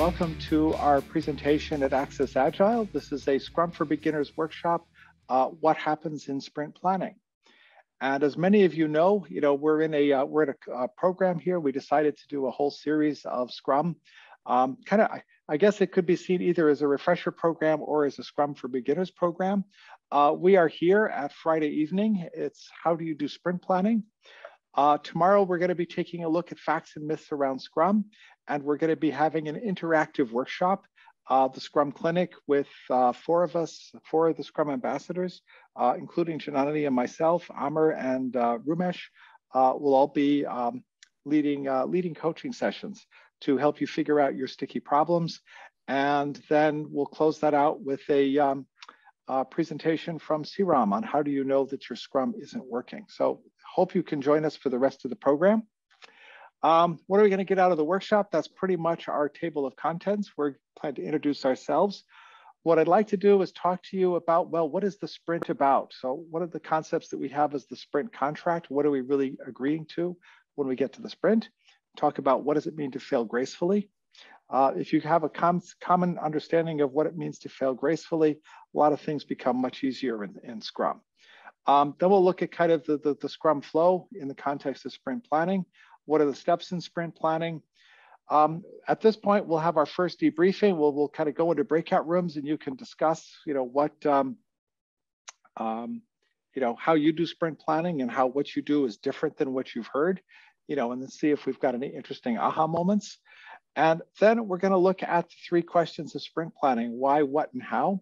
welcome to our presentation at Access Agile. This is a Scrum for Beginners workshop, what happens in sprint planning. And as many of you know, we're in a program here. We decided to do a whole series of Scrum. I guess it could be seen either as a refresher program or as a Scrum for Beginners program. We are here at Friday evening. It's how do you do sprint planning? Tomorrow, we're going to be taking a look at facts and myths around Scrum, and we're going to be having an interactive workshop, the Scrum Clinic, with four of the Scrum ambassadors, including Janani and myself, Amr and Rumesh, will all be leading coaching sessions to help you figure out your sticky problems. And then we'll close that out with a presentation from Siram on how do you know that your Scrum isn't working. So hope you can join us for the rest of the program. What are we going to get out of the workshop? That's pretty much our table of contents. We're planning to introduce ourselves. What I'd like to do is talk to you about, well, what is the sprint about? So what are the concepts that we have as the sprint contract? What are we really agreeing to when we get to the sprint? Talk about what does it mean to fail gracefully? If you have a common understanding of what it means to fail gracefully, a lot of things become much easier in Scrum. Then we'll look at kind of the Scrum flow in the context of sprint planning. What are the steps in sprint planning? At this point, we'll have our first debriefing. We'll kind of go into breakout rooms and you can discuss, how you do sprint planning and how what you do is different than what you've heard, and then see if we've got any interesting aha moments. And then we're going to look at the 3 questions of sprint planning: why, what, and how.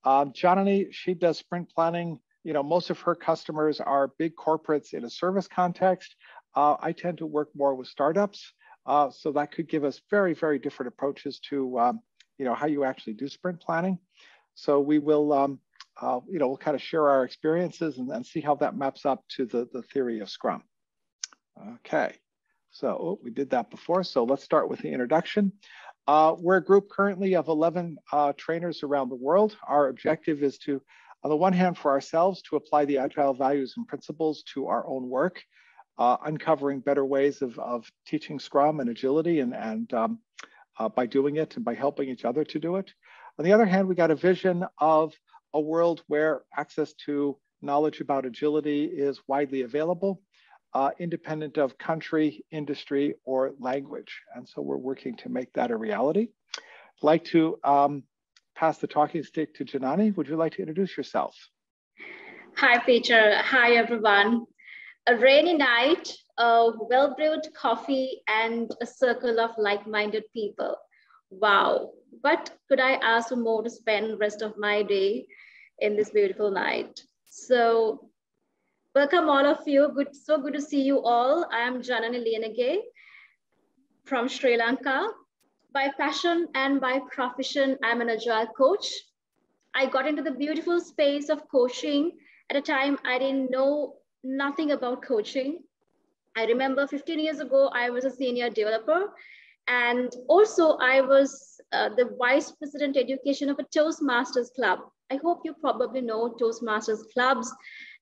Janani, she does sprint planning. Most of her customers are big corporates in a service context. I tend to work more with startups. So that could give us very, very different approaches to, how you actually do sprint planning. So we will, we'll kind of share our experiences and see how that maps up to the theory of Scrum. Okay, so we did that before. So let's start with the introduction. We're a group currently of 11 trainers around the world. Our objective is to, on the one hand, for ourselves to apply the Agile values and principles to our own work, uncovering better ways of teaching Scrum and agility and by doing it and by helping each other to do it. On the other hand, we got a vision of a world where access to knowledge about agility is widely available, independent of country, industry, or language. And so we're working to make that a reality. I'd like to pass the talking stick to Janani. Would you like to introduce yourself? Hi, Peter. Hi, everyone. A rainy night, a well-brewed coffee, and a circle of like-minded people. Wow. What could I ask for more to spend the rest of my day in this beautiful night? So welcome all of you. So good to see you all. I am Janani Liyanage from Sri Lanka. By passion and by profession, I'm an Agile coach. I got into the beautiful space of coaching at a time I didn't know nothing about coaching. I remember 15 years ago, I was a senior developer. And also I was the vice president education of a Toastmasters club. I hope you probably know Toastmasters clubs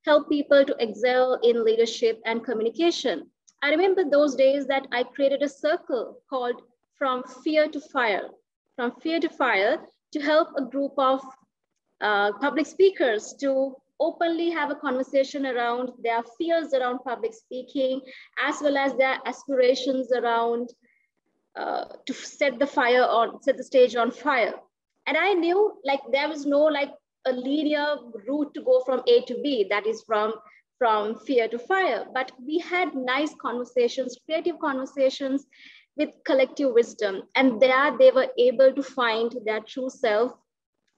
help people to excel in leadership and communication. I remember those days that I created a circle called From Fear to Fire. From Fear to Fire, to help a group of public speakers to openly have a conversation around their fears around public speaking, as well as their aspirations around to set the stage on fire. And I knew there was no a linear route to go from A to B, that is from fear to fire. But we had nice conversations, creative conversations with collective wisdom. And there they were able to find their true self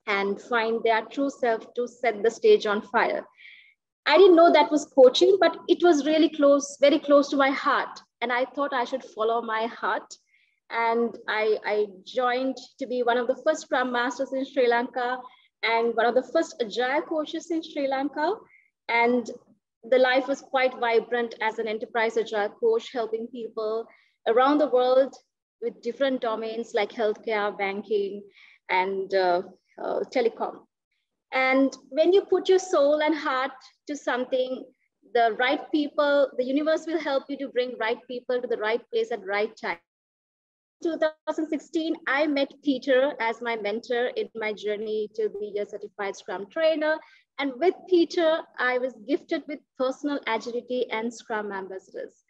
and find their true self to set the stage on fire. I didn't know that was coaching, but it was really close, very close to my heart. And I thought I should follow my heart. And I joined to be one of the first Scrum Masters in Sri Lanka and one of the first Agile coaches in Sri Lanka. And the life was quite vibrant as an enterprise Agile coach, helping people around the world with different domains like healthcare, banking, and telecom. And when you put your soul and heart to something, the right people, the universe will help you to bring right people to the right place at the right time. 2016, I met Peter as my mentor in my journey to be a certified Scrum trainer. And with Peter, I was gifted with personal agility and Scrum ambassadors.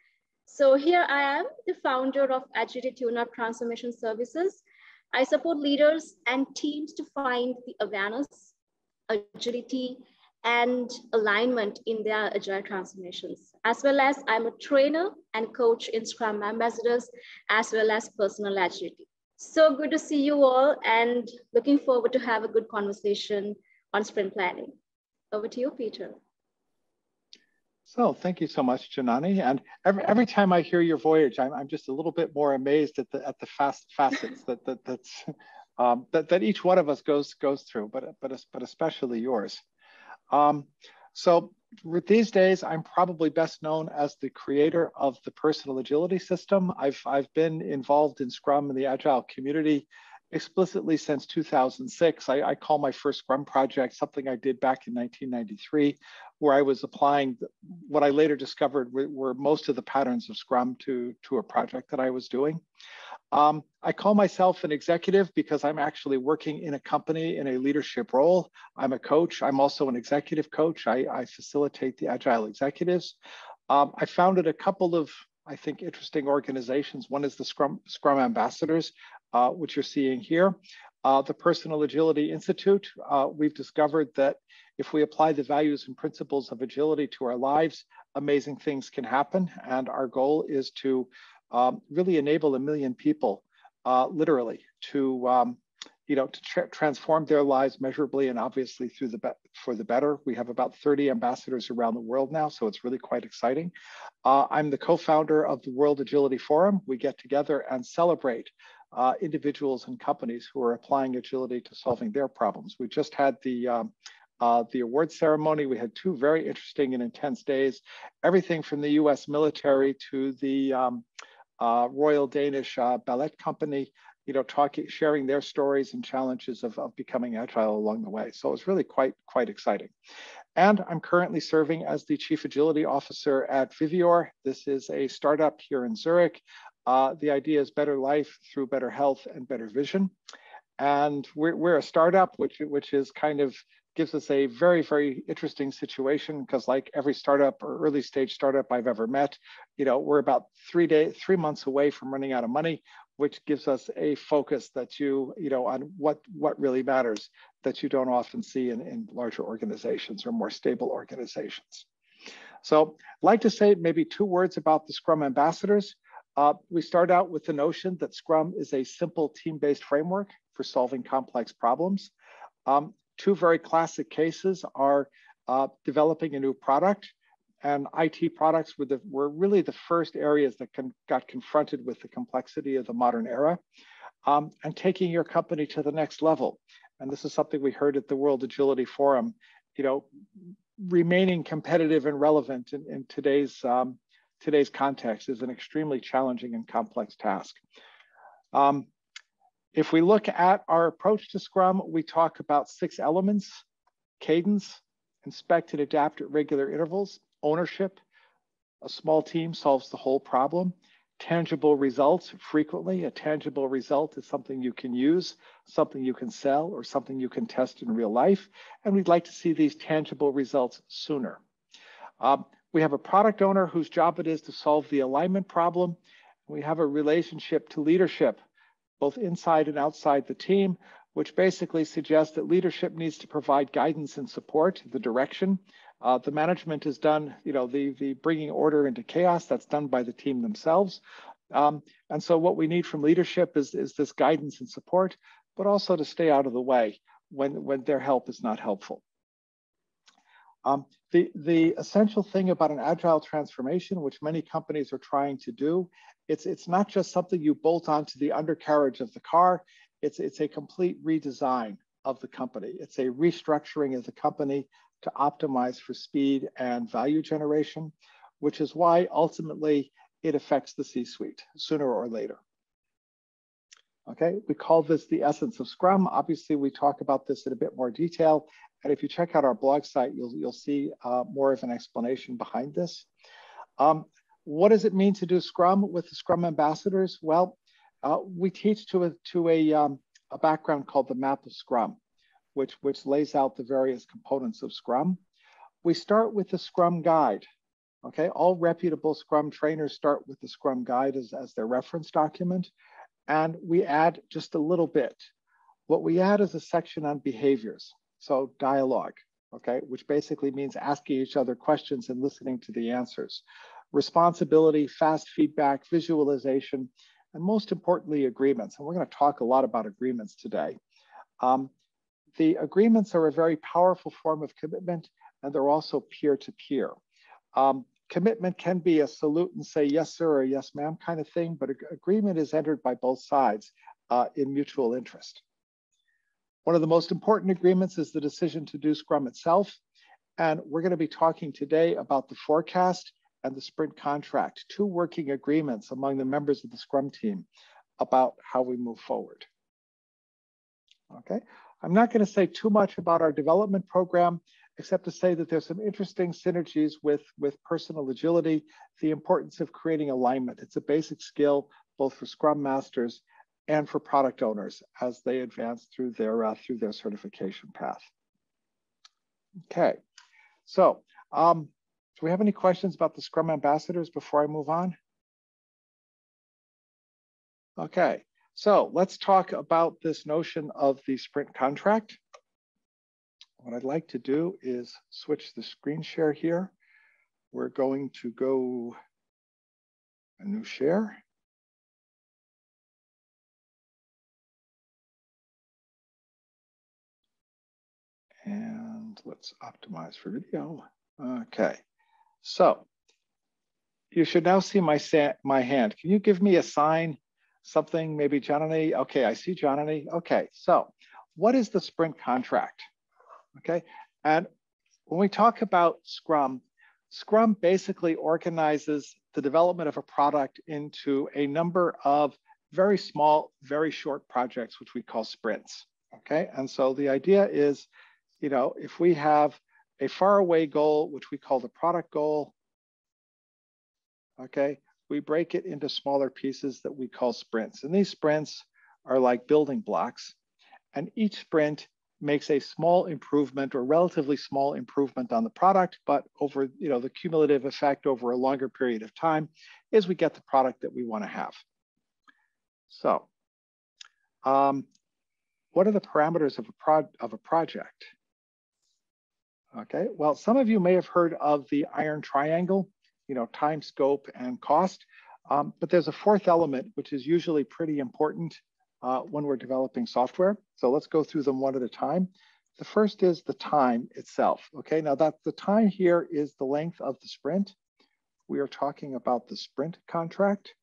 So here I am, the founder of Agility Tune-Up Transformation Services. I support leaders and teams to find the awareness, agility, and alignment in their agile transformations. As well as I'm a trainer and coach in Scrum ambassadors, as well as personal agility. So good to see you all and looking forward to have a good conversation on sprint planning. Over to you, Peter. So thank you so much, Janani. And every time I hear your voyage, I'm just a little bit more amazed at the facets that each one of us goes through, but especially yours. So these days, I'm probably best known as the creator of the personal agility system. I've been involved in Scrum and the Agile community explicitly since 2006. I call my first Scrum project something I did back in 1993, where I was applying what I later discovered were most of the patterns of Scrum to a project that I was doing. I call myself an executive because I'm actually working in a company in a leadership role. I'm a coach. I'm also an executive coach. I facilitate the Agile executives. I founded a couple of, I think, interesting organizations. One is the Scrum Ambassadors, which you're seeing here. The Personal Agility Institute, we've discovered that if we apply the values and principles of agility to our lives, amazing things can happen. And our goal is to really enable 1 million people, literally, to transform their lives measurably and obviously for the better. We have about 30 ambassadors around the world now, so it's really quite exciting. I'm the co-founder of the World Agility Forum. We get together and celebrate individuals and companies who are applying agility to solving their problems. We just had the award ceremony. We had 2 very interesting and intense days, everything from the US military to the Royal Danish Ballet Company, sharing their stories and challenges of becoming agile along the way. So it's really quite exciting. And I'm currently serving as the Chief Agility Officer at Vivior. This is a startup here in Zurich. The idea is better life through better health and better vision. And we're a startup, which is kind of gives us a very, very interesting situation because like every startup or early stage startup I've ever met, we're about 3 months away from running out of money, which gives us a focus that on what really matters that you don't often see in larger organizations or more stable organizations. So I'd like to say maybe 2 words about the Scrum Ambassadors. We start out with the notion that Scrum is a simple team-based framework for solving complex problems. 2 very classic cases are developing a new product, and IT products were really the first areas that got confronted with the complexity of the modern era, and taking your company to the next level. And this is something we heard at the World Agility Forum, remaining competitive and relevant in today's context is an extremely challenging and complex task. If we look at our approach to Scrum, we talk about 6 elements: cadence, inspect and adapt at regular intervals; ownership, a small team solves the whole problem; tangible results, frequently a tangible result is something you can use, something you can sell, or something you can test in real life. And we'd like to see these tangible results sooner. We have a product owner whose job it is to solve the alignment problem. We have a relationship to leadership, both inside and outside the team, which basically suggests that leadership needs to provide guidance and support, the direction. The management is done, the bringing order into chaos, that's done by the team themselves. And so what we need from leadership is this guidance and support, but also to stay out of the way when their help is not helpful. The essential thing about an agile transformation, which many companies are trying to do, it's not just something you bolt onto the undercarriage of the car. It's a complete redesign of the company. It's a restructuring of the company to optimize for speed and value generation, which is why ultimately it affects the C-suite sooner or later. Okay, we call this the essence of Scrum. Obviously, we talk about this in a bit more detail. And if you check out our blog site, you'll see more of an explanation behind this. What does it mean to do Scrum with the Scrum Ambassadors? Well, We teach to a background called the map of Scrum, which lays out the various components of Scrum. We start with the Scrum guide. Okay, all reputable Scrum trainers start with the Scrum guide as their reference document, and we add just a little bit. What we add is a section on behaviors, so dialogue, okay, which basically means asking each other questions and listening to the answers. Responsibility, fast feedback, visualization, and most importantly, agreements. And we're going to talk a lot about agreements today. The agreements are a very powerful form of commitment, and they're also peer-to-peer. Commitment can be a salute and say yes, sir, or yes, ma'am kind of thing, but agreement is entered by both sides in mutual interest. One of the most important agreements is the decision to do Scrum itself. And we're going to be talking today about the forecast and the sprint contract, two working agreements among the members of the Scrum team about how we move forward. Okay, I'm not going to say too much about our development program, except to say that there's some interesting synergies with personal agility, the importance of creating alignment. It's a basic skill both for Scrum Masters and for product owners as they advance through their certification path. Okay, so do we have any questions about the Scrum Ambassadors before I move on? Okay, so let's talk about this notion of the sprint contract. What I'd like to do is switch the screen share here. We're going to go a new share. And let's optimize for video. Okay, so you should now see my hand. Can you give me a sign, something, maybe Janani? Okay, I see Janani. Okay, so what is the sprint contract? Okay, and when we talk about Scrum, Scrum basically organizes the development of a product into a number of very small, very short projects, which we call sprints. Okay, and so the idea is, you know, if we have a faraway goal, which we call the product goal, okay, we break it into smaller pieces that we call sprints. And these sprints are like building blocks, and each sprint makes a small improvement or relatively small improvement on the product, but over, you know, the cumulative effect over a longer period of time is we get the product that we want to have. So what are the parameters of a project? Okay, well, some of you may have heard of the iron triangle, you know, time, scope, and cost, but there's a fourth element, which is usually pretty important when we're developing software. So let's go through them one at a time. The first is the time itself. Okay, now that the time here is the length of the sprint. We are talking about the sprint contract.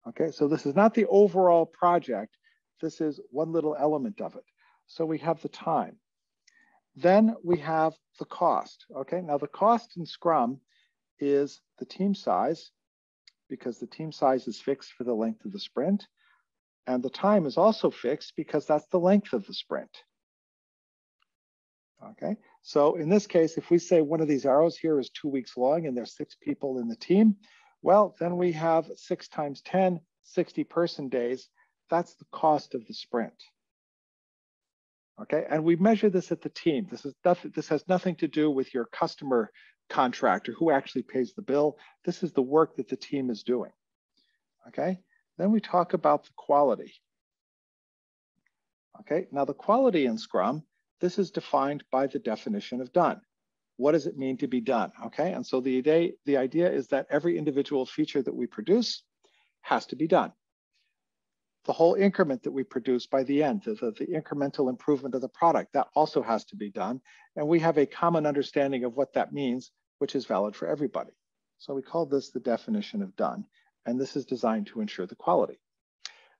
Okay, so this is not the overall project. This is one little element of it. So we have the time. Then we have the cost. Okay, now the cost in Scrum is the team size, because the team size is fixed for the length of the sprint. And the time is also fixed because that's the length of the sprint. Okay, so in this case, if we say one of these arrows here is 2 weeks long and there's 6 people in the team, well, then we have 6 times 10, 60 person days. That's the cost of the sprint. Okay, and we measure this at the team. This has nothing to do with your customer contract or who actually pays the bill. This is the work that the team is doing. Okay. Then we talk about the quality. Okay, now the quality in Scrum, this is defined by the definition of done. What does it mean to be done? Okay, and so the idea is that every individual feature that we produce has to be done. The whole increment that we produce by the end, the incremental improvement of the product, that also has to be done. And we have a common understanding of what that means, which is valid for everybody. So we call this the definition of done. And this is designed to ensure the quality.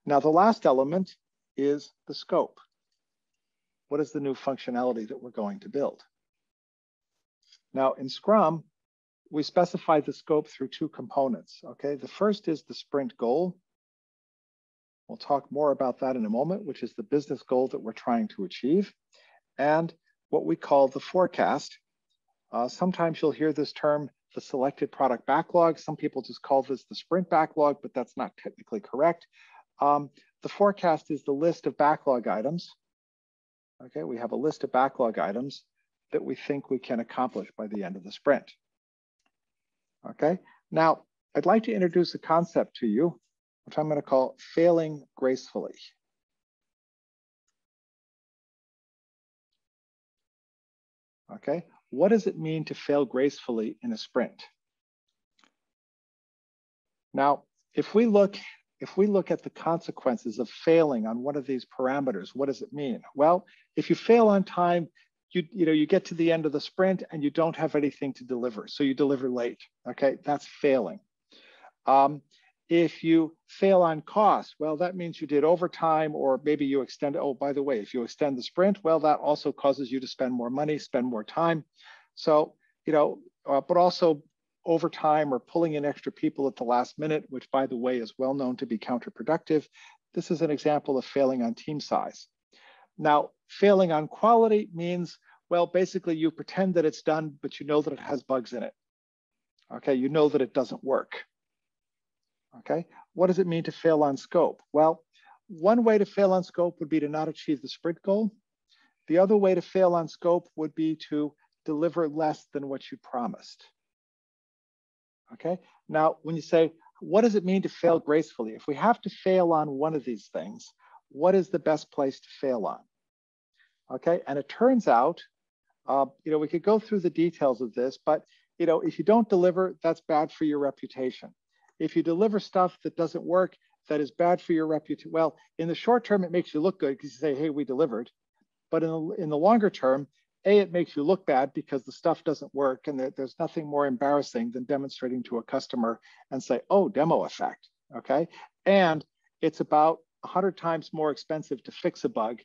Now, the last element is the scope. What is the new functionality that we're going to build? Now, in Scrum, we specify the scope through 2 components. Okay, the first is the sprint goal. We'll talk more about that in a moment, which is the business goal that we're trying to achieve, and what we call the forecast. Sometimes you'll hear this term, the selected product backlog. Some people just call this the sprint backlog, but that's not technically correct. The forecast is the list of backlog items. Okay, we have a list of backlog items that we think we can accomplish by the end of the sprint. Okay, now I'd like to introduce a concept to you, which I'm going to call failing gracefully. Okay, what does it mean to fail gracefully in a sprint? Now, if we look at the consequences of failing on one of these parameters, what does it mean? Well, if you fail on time, you get to the end of the sprint and you don't have anything to deliver, so you deliver late. Okay, that's failing. If you fail on cost, well, that means you did overtime, or maybe you extend. Oh, by the way, if you extend the sprint, well, that also causes you to spend more money, spend more time. So, but also overtime or pulling in extra people at the last minute, which, by the way, is well known to be counterproductive. This is an example of failing on team size. Now, failing on quality means, well, basically you pretend that it's done, but you know that it has bugs in it. Okay, you know that it doesn't work. Okay, what does it mean to fail on scope? Well, one way to fail on scope would be to not achieve the sprint goal. The other way to fail on scope would be to deliver less than what you promised. Okay, now when you say, what does it mean to fail gracefully? If we have to fail on one of these things, what is the best place to fail on? Okay, and it turns out, we could go through the details of this, but if you don't deliver, that's bad for your reputation. If you deliver stuff that doesn't work, that is bad for your reputation. Well, in the short term, it makes you look good because you say, hey, we delivered. But in the longer term, it makes you look bad because the stuff doesn't work, and there's nothing more embarrassing than demonstrating to a customer and say, oh, demo effect, okay? And it's about 100 times more expensive to fix a bug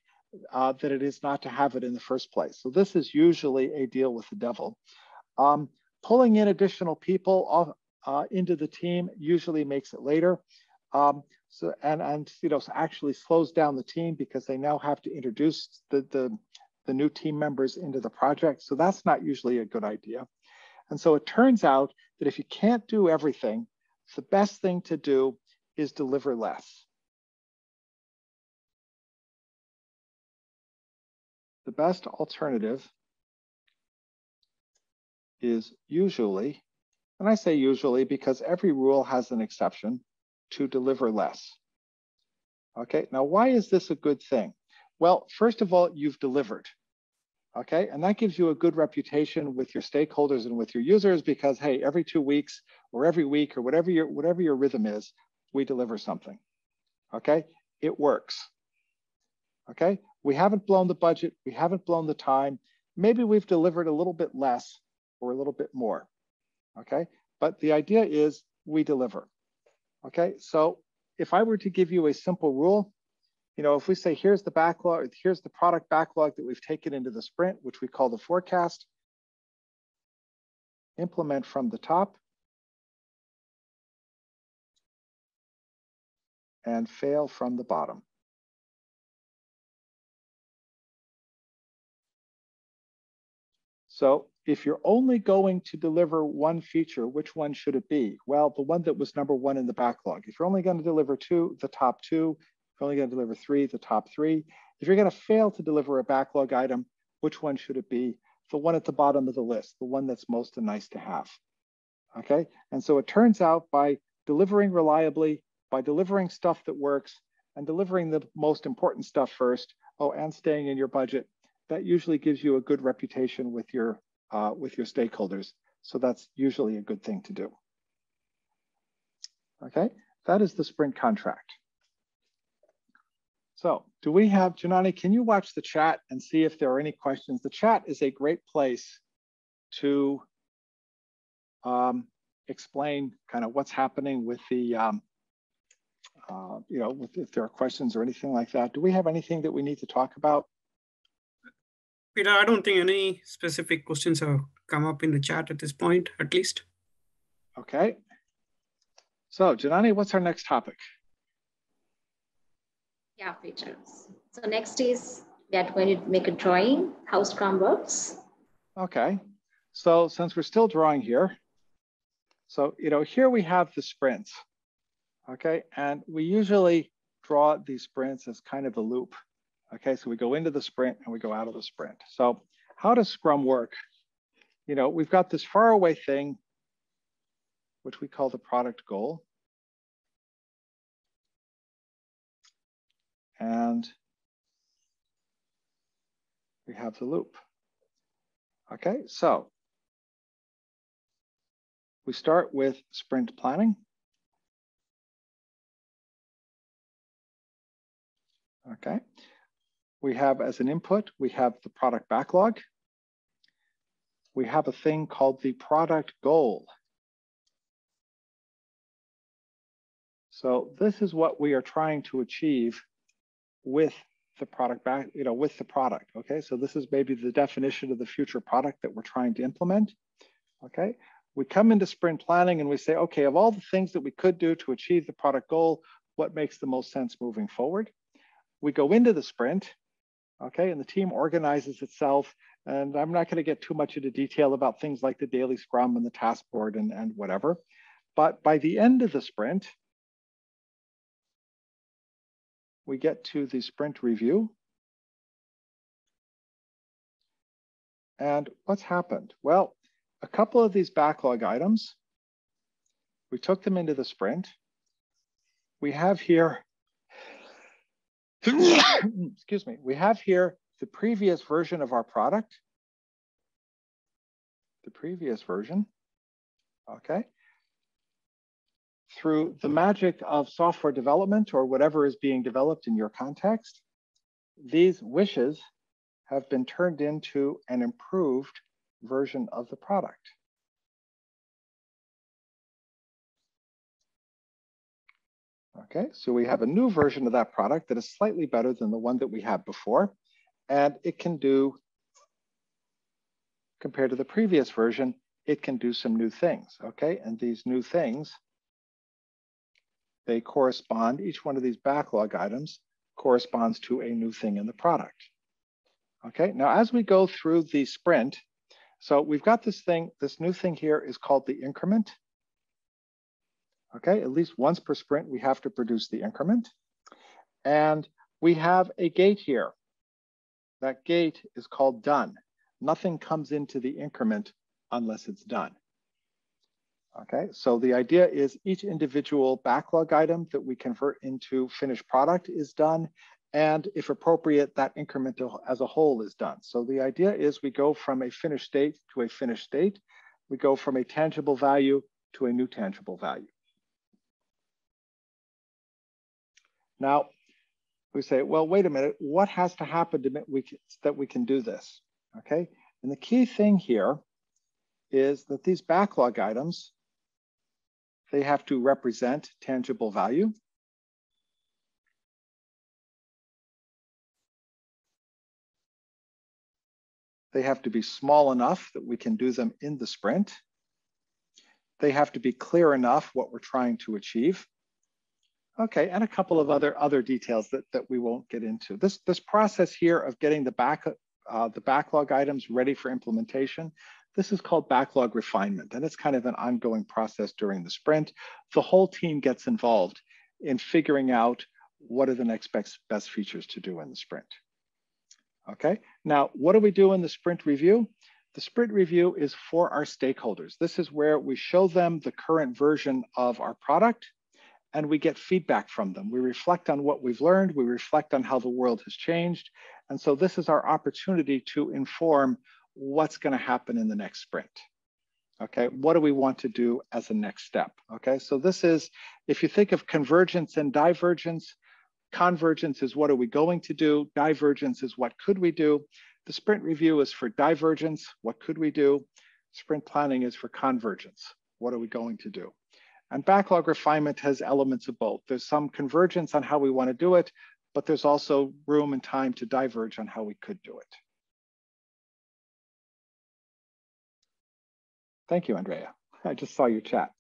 than it is not to have it in the first place. So this is usually a deal with the devil. Pulling in additional people into the team usually makes it later. So actually slows down the team because they now have to introduce the new team members into the project. So that's not usually a good idea. And so it turns out that if you can't do everything, the best thing to do is deliver less. The best alternative is usually, and I say usually because every rule has an exception, to deliver less. Okay, now why is this a good thing? Well, first of all, you've delivered. Okay, and that gives you a good reputation with your stakeholders and with your users because, hey, every 2 weeks or every week or whatever your rhythm is, we deliver something. Okay, it works. Okay, we haven't blown the budget, we haven't blown the time. Maybe we've delivered a little bit less or a little bit more. Okay, but the idea is we deliver. Okay, so if I were to give you a simple rule, if we say, here's the backlog, here's the product backlog that we've taken into the sprint, which we call the forecast, implement from the top, and fail from the bottom. So if you're only going to deliver one feature, which one should it be? Well, the one that was number 1 in the backlog. If you're only going to deliver 2, the top 2. If you're only going to deliver 3, the top 3. If you're going to fail to deliver a backlog item, which one should it be? The one at the bottom of the list, the one that's most nice to have. Okay, and so it turns out by delivering reliably, by delivering stuff that works, and delivering the most important stuff first, and staying in your budget, that usually gives you a good reputation with your stakeholders. So that's usually a good thing to do. Okay, that is the sprint contract. So do we have, Janani, can you watch the chat and see if there are any questions? The chat is a great place to explain kind of what's happening with the, if there are questions or anything like that. Do we have anything that we need to talk about? Peter, I don't think any specific questions have come up in the chat at this point, at least. Okay. So Janani, what's our next topic? Yeah, features. So next is we are going to make a drawing, how Scrum works. Okay. So since we're still drawing here, so here we have the sprints. Okay, and we usually draw these sprints as kind of a loop. Okay, so we go into the sprint and we go out of the sprint. So how does Scrum work? You know, we've got this faraway thing, which we call the product goal. And we have the loop. Okay, so we start with sprint planning. Okay, we have as an input, we have the product backlog. We have a thing called the product goal. So this is what we are trying to achieve with the product with the product. Okay, so this is maybe the definition of the future product that we're trying to implement. Okay, we come into sprint planning and we say, okay, of all the things that we could do to achieve the product goal, what makes the most sense moving forward? We go into the sprint, okay, and the team organizes itself. And I'm not going to get too much into detail about things like the daily Scrum and the task board and whatever. But by the end of the sprint, we get to the sprint review. And what's happened? Well, a couple of these backlog items, we took them into the sprint. We have here, excuse me, we have here the previous version of our product, the previous version, okay? Through the magic of software development or whatever is being developed in your context, these wishes have been turned into an improved version of the product. Okay, so we have a new version of that product that is slightly better than the one that we had before, and it can do, compared to the previous version, it can do some new things, okay? And these new things, they correspond, each one of these backlog items corresponds to a new thing in the product. Okay, now as we go through the sprint, so we've got this thing, this new thing here is called the increment. Okay, at least once per sprint, we have to produce the increment. And we have a gate here. That gate is called done. Nothing comes into the increment unless it's done. Okay, so the idea is each individual backlog item that we convert into finished product is done. And if appropriate, that increment as a whole is done. So the idea is we go from a finished state to a finished state. We go from a tangible value to a new tangible value. Now, we say, well, wait a minute, what has to happen to that we can do this, okay? And the key thing here is that these backlog items, they have to represent tangible value. They have to be small enough that we can do them in the sprint. They have to be clear enough what we're trying to achieve. Okay, and a couple of other details that we won't get into. This process here of getting the backlog items ready for implementation, this is called backlog refinement, and it's kind of an ongoing process during the sprint. The whole team gets involved in figuring out what are the next best features to do in the sprint. Okay, now what do we do in the sprint review? The sprint review is for our stakeholders. This is where we show them the current version of our product, and we get feedback from them. We reflect on what we've learned. We reflect on how the world has changed. And so this is our opportunity to inform what's going to happen in the next sprint. Okay, what do we want to do as a next step? Okay, so this is, if you think of convergence and divergence, convergence is what are we going to do? Divergence is what could we do? The sprint review is for divergence, what could we do? Sprint planning is for convergence, what are we going to do? And backlog refinement has elements of both. There's some convergence on how we want to do it, but there's also room and time to diverge on how we could do it. Thank you, Andrea. I just saw your chat.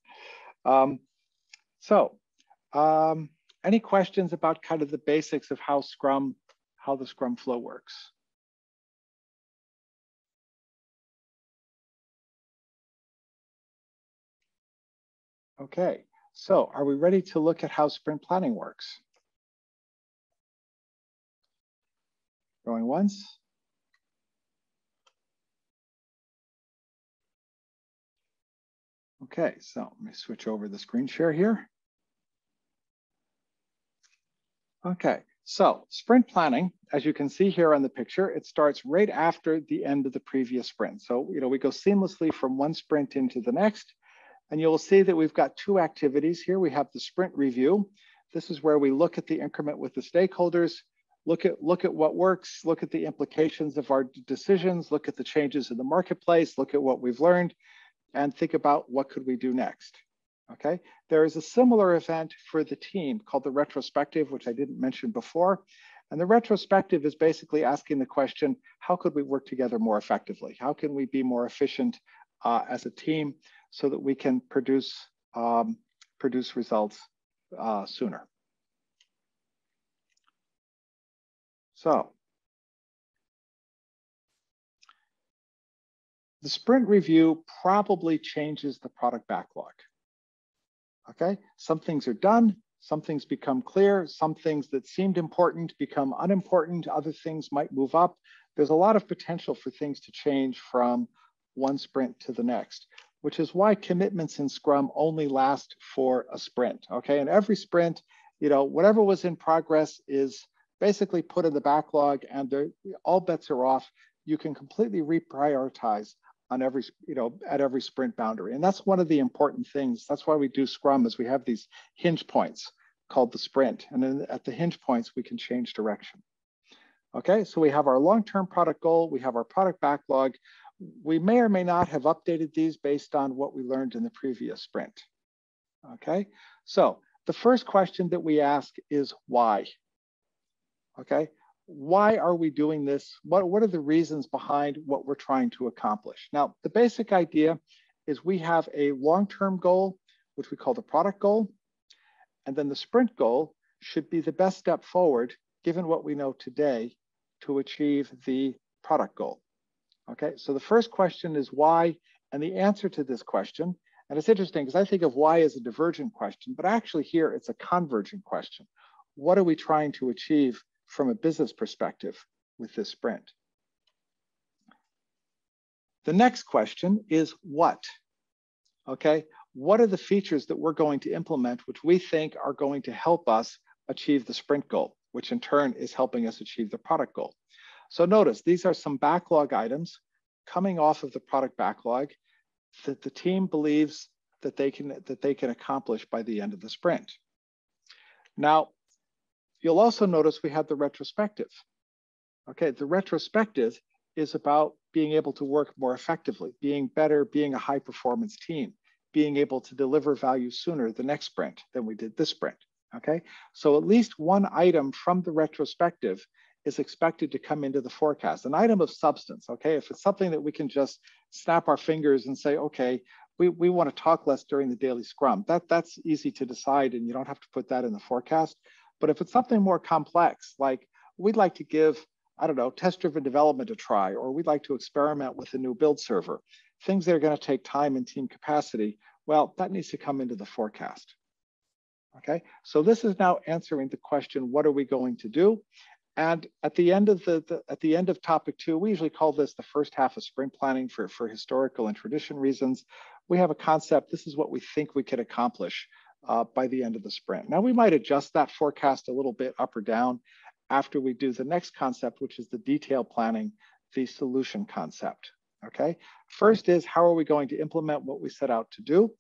Any questions about kind of the basics of how the Scrum flow works? Okay, so are we ready to look at how sprint planning works? Going once. Okay, so let me switch over the screen share here. Okay, so sprint planning, as you can see here on the picture, it starts right after the end of the previous sprint. So, we go seamlessly from one sprint into the next, and you'll see that we've got two activities here. We have the sprint review. This is where we look at the increment with the stakeholders, look at what works, look at the implications of our decisions, look at the changes in the marketplace, look at what we've learned, and think about what could we do next. Okay, there is a similar event for the team called the retrospective, which I didn't mention before. And the retrospective is basically asking the question, how could we work together more effectively? How can we be more efficient as a team so that we can produce results sooner? So the sprint review probably changes the product backlog. Okay, some things are done, some things become clear, some things that seemed important become unimportant, other things might move up. There's a lot of potential for things to change from one sprint to the next, which is why commitments in Scrum only last for a sprint. Okay, and every sprint, whatever was in progress is basically put in the backlog, and all bets are off. You can completely reprioritize on every, at every sprint boundary. And that's one of the important things. That's why we do Scrum, is we have these hinge points called the sprint. And then at the hinge points, we can change direction. Okay, so we have our long-term product goal, we have our product backlog. We may or may not have updated these based on what we learned in the previous sprint. Okay, so the first question that we ask is why? Okay, why are we doing this? What are the reasons behind what we're trying to accomplish? Now, the basic idea is we have a long-term goal, which we call the product goal. And then the sprint goal should be the best step forward, given what we know today, to achieve the product goal. Okay, so the first question is why, and the answer to this question, and it's interesting because I think of why as a divergent question, but actually here it's a convergent question. What are we trying to achieve from a business perspective with this sprint? The next question is what? Okay, what are the features that we're going to implement which we think are going to help us achieve the sprint goal, which in turn is helping us achieve the product goal? So notice these are some backlog items coming off of the product backlog that the team believes that they can accomplish by the end of the sprint. Now, you'll also notice we have the retrospective. Okay, the retrospective is about being able to work more effectively, being better, being a high performance team, being able to deliver value sooner the next sprint than we did this sprint. Okay, so at least one item from the retrospective is expected to come into the forecast, an item of substance. Okay, if it's something that we can just snap our fingers and say, okay, we want to talk less during the daily Scrum, that's easy to decide and you don't have to put that in the forecast. But if it's something more complex, like we'd like to give, I don't know, test-driven development a try, or we'd like to experiment with a new build server, things that are going to take time and team capacity, well, that needs to come into the forecast. Okay, so this is now answering the question, what are we going to do? And at the end of topic 2, we usually call this the first half of sprint planning for historical and tradition reasons. We have a concept, this is what we think we could accomplish by the end of the sprint. Now we might adjust that forecast a little bit up or down after we do the next concept, which is the detail planning, the solution concept. Okay, first is how are we going to implement what we set out to do?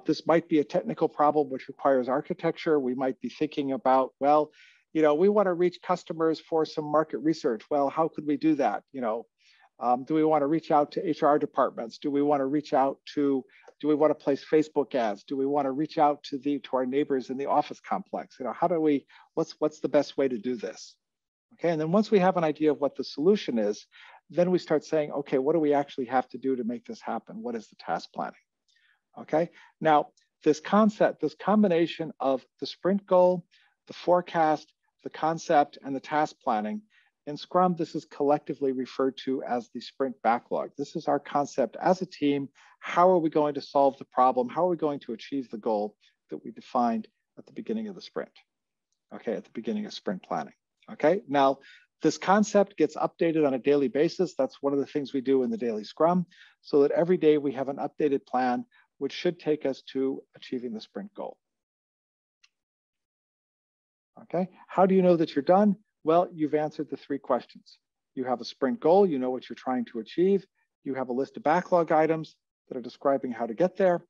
This might be a technical problem which requires architecture. We might be thinking about, well, we want to reach customers for some market research. Well, how could we do that? Do we want to reach out to HR departments? Do we want to reach out to, do we want to place Facebook ads? Do we want to reach out to our neighbors in the office complex? How do we, what's the best way to do this? Okay, and then once we have an idea of what the solution is, then we start saying, okay, what do we actually have to do to make this happen? What is the task planning? Okay, now this concept, this combination of the sprint goal, the forecast, the concept, and the task planning, in Scrum, this is collectively referred to as the sprint backlog. This is our concept as a team. How are we going to solve the problem? How are we going to achieve the goal that we defined at the beginning of the sprint? Okay, at the beginning of sprint planning. Okay, now This concept gets updated on a daily basis. That's one of the things we do in the daily Scrum, so that every day we have an updated plan, which should take us to achieving the sprint goal. Okay, how do you know that you're done? Well, you've answered the 3 questions. You have a sprint goal, you know what you're trying to achieve. You have a list of backlog items that are describing how to get there.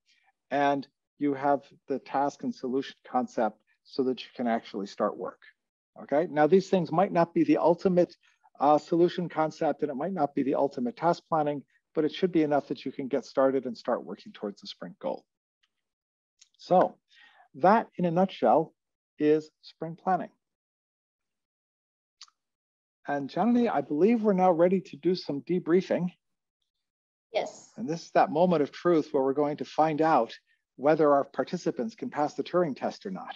And you have the task and solution concept so that you can actually start work. Okay, now these things might not be the ultimate solution concept, and it might not be the ultimate task planning, but it should be enough that you can get started and start working towards the sprint goal. So that, in a nutshell, is sprint planning. And Janani, I believe we're now ready to do some debriefing. Yes. And this is that moment of truth where we're going to find out whether our participants can pass the Turing test or not.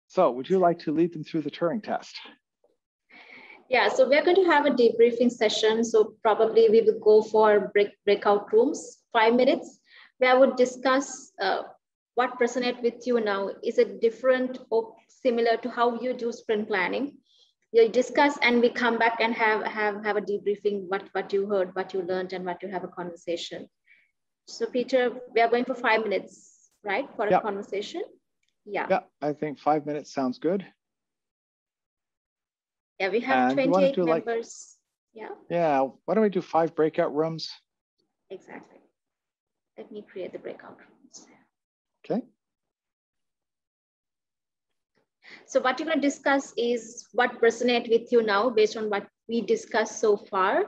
So would you like to lead them through the Turing test? Yeah, so we're going to have a debriefing session. So probably we will go for breakout rooms, 5 minutes, where I would discuss what resonates with you now. Is it different or similar to how you do sprint planning? You discuss and we come back and have a debriefing, what you heard, what you learned, and what you have a conversation. So Peter, we are going for 5 minutes, right? For a conversation. Yeah, I think 5 minutes sounds good. Yeah, we have 28 members. Yeah, why don't we do 5 breakout rooms? Exactly. Let me create the breakout rooms. Okay. So what you're going to discuss is what resonates with you now based on what we discussed so far,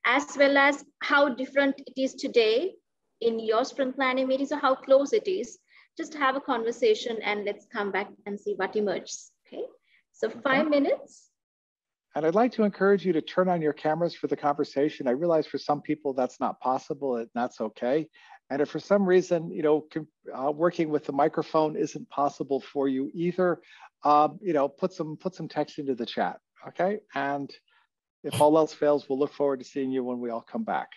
as well as how different it is today in your sprint planning meetings, or how close it is. Just have a conversation and let's come back and see what emerges. Okay. So 5 minutes. And I'd like to encourage you to turn on your cameras for the conversation. I realize for some people that's not possible, and that's okay. And if for some reason, you know, working with the microphone isn't possible for you either, you know, put some text into the chat, okay? And if all else fails, we'll look forward to seeing you when we all come back.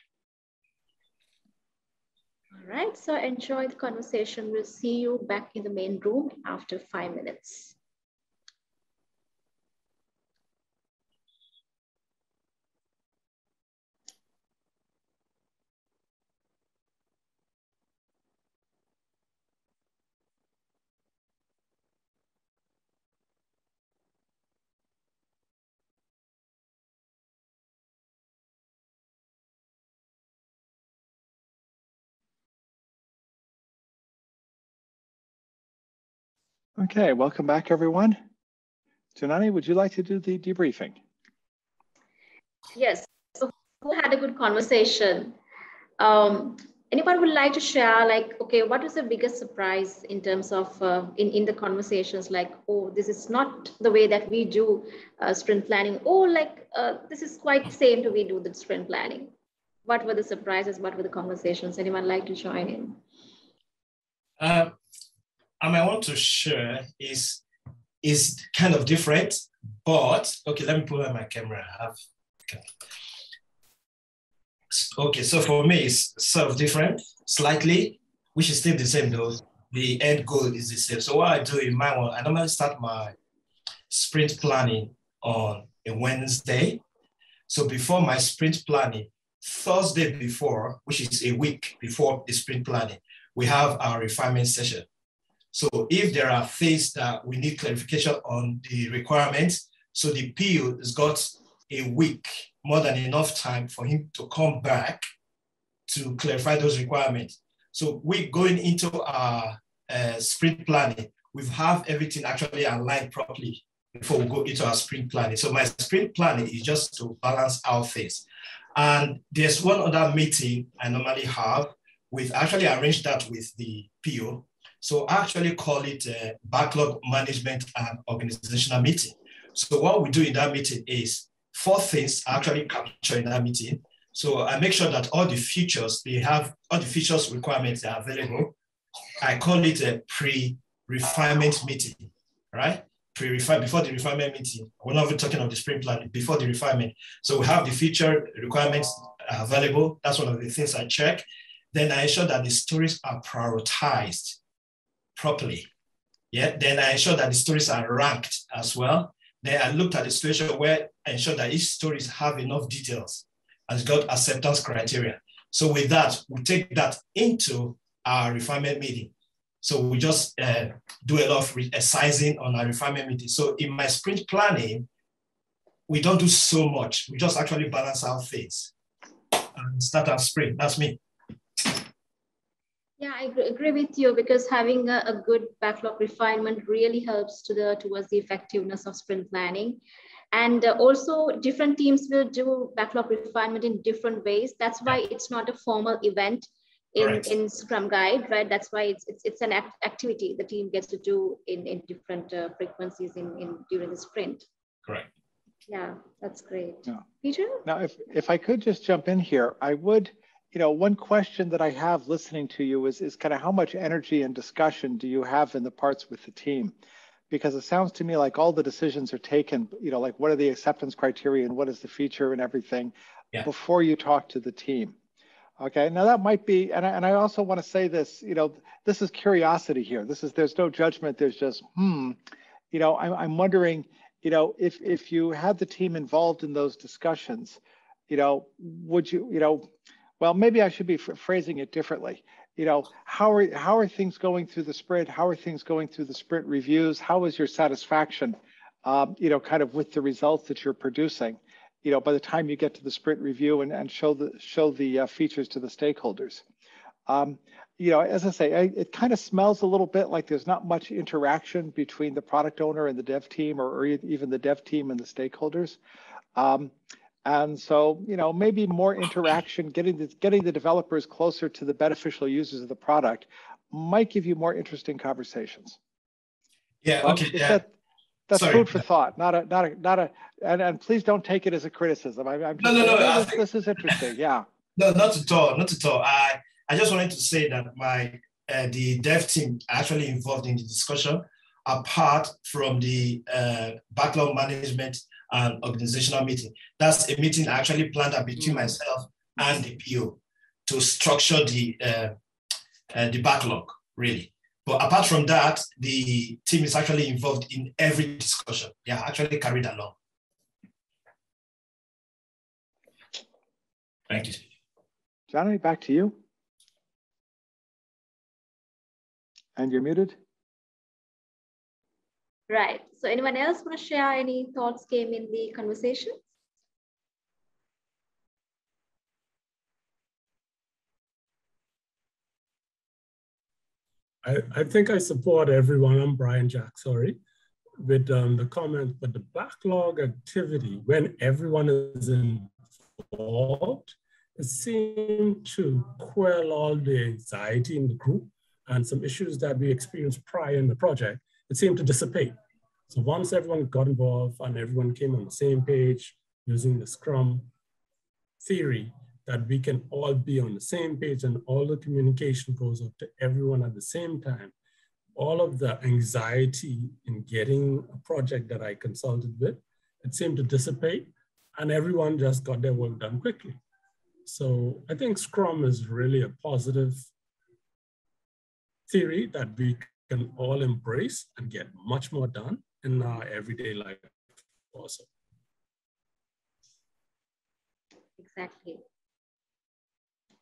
All right, so enjoy the conversation. We'll see you back in the main room after 5 minutes. Okay, welcome back, everyone. Janani, would you like to do the debriefing? Yes, so who had a good conversation? Anyone would like to share, like, okay, what was the biggest surprise in terms of in the conversations, like, oh, this is not the way that we do sprint planning, or like, this is quite same to we do the sprint planning. What were the surprises? What were the conversations? Anyone like to join in? I want to share is kind of different, but okay, let me pull out my camera. Okay, so for me, it's sort of different, slightly, which is still the same though. The end goal is the same. So what I do in my one, I normally start my sprint planning on a Wednesday. So before my sprint planning, Thursday before, which is a week before the sprint planning, we have our refinement session. So if there are things that we need clarification on the requirements, so the PO has got a week, more than enough time for him to come back to clarify those requirements. So we going into our sprint planning, we have everything actually aligned properly before we go into our sprint planning. So my sprint planning is just to balance out things. And there's one other meeting I normally have. We've actually arranged that with the PO. So I actually call it a backlog management and organizational meeting. So what we do in that meeting is 4 things actually captured in that meeting. So I make sure that all the features, they have all the features requirements are available. I call it a pre-refinement meeting, right? Before the refinement meeting. We're not even talking of the sprint planning, before the refinement. So we have the feature requirements available. That's one of the things I check. Then I ensure that the stories are prioritized properly. Yeah. Then I ensure that the stories are ranked as well. Then I looked at the situation where I ensured that each stories have enough details and it's got acceptance criteria. So with that, we take that into our refinement meeting. So we just do a lot of sizing on our refinement meeting. So in my sprint planning, we don't do so much. We just actually balance out things and start our sprint. That's me. Yeah, I agree with you, because having a good backlog refinement really helps towards the effectiveness of sprint planning. And also different teams will do backlog refinement in different ways. That's why it's not a formal event in Scrum Guide, right? That's why it's an activity the team gets to do in different frequencies during the sprint. Correct. Yeah, that's great. Yeah. Peter? Now, if I could just jump in here, I would, one question that I have listening to you is kind of how much energy and discussion do you have in the parts with the team? Because it sounds to me like all the decisions are taken, like what are the acceptance criteria and what is the feature and everything before you talk to the team. Okay, now that might be, and I also want to say this, this is curiosity here. There's no judgment. There's just, I'm wondering, if you had the team involved in those discussions, would you, well, maybe I should be phrasing it differently. How are things going through the sprint? How are things going through the sprint reviews? How is your satisfaction, kind of with the results that you're producing, by the time you get to the sprint review and show the features to the stakeholders? As I say, it kind of smells a little bit like there's not much interaction between the product owner and the dev team, or even the dev team and the stakeholders. And so, maybe more interaction, getting the developers closer to the beneficial users of the product might give you more interesting conversations. Yeah. But okay. That's food for thought, and please don't take it as a criticism. I'm just no. This is interesting. Yeah. No, not at all. Not at all. I just wanted to say that the dev team are actually involved in the discussion, apart from the backlog management and organizational meeting. That's a meeting I actually planned out between myself and the PO to structure the backlog, really. But apart from that, the team is actually involved in every discussion. Yeah, actually carried along. Thank you. Janani, back to you. And you're muted. Right. So anyone else want to share any thoughts came in the conversation? I think I support everyone. I'm Brian Jack, sorry, with the comment, but the backlog activity, when everyone is involved, it seemed to quell all the anxiety in the group and some issues that we experienced prior in the project. It seemed to dissipate. So once everyone got involved and everyone came on the same page using the Scrum theory, that we can all be on the same page and all the communication goes up to everyone at the same time, all of the anxiety in getting a project that I consulted with, it seemed to dissipate and everyone just got their work done quickly. So I think Scrum is really a positive theory that we can all embrace and get much more done in our everyday life also. Exactly.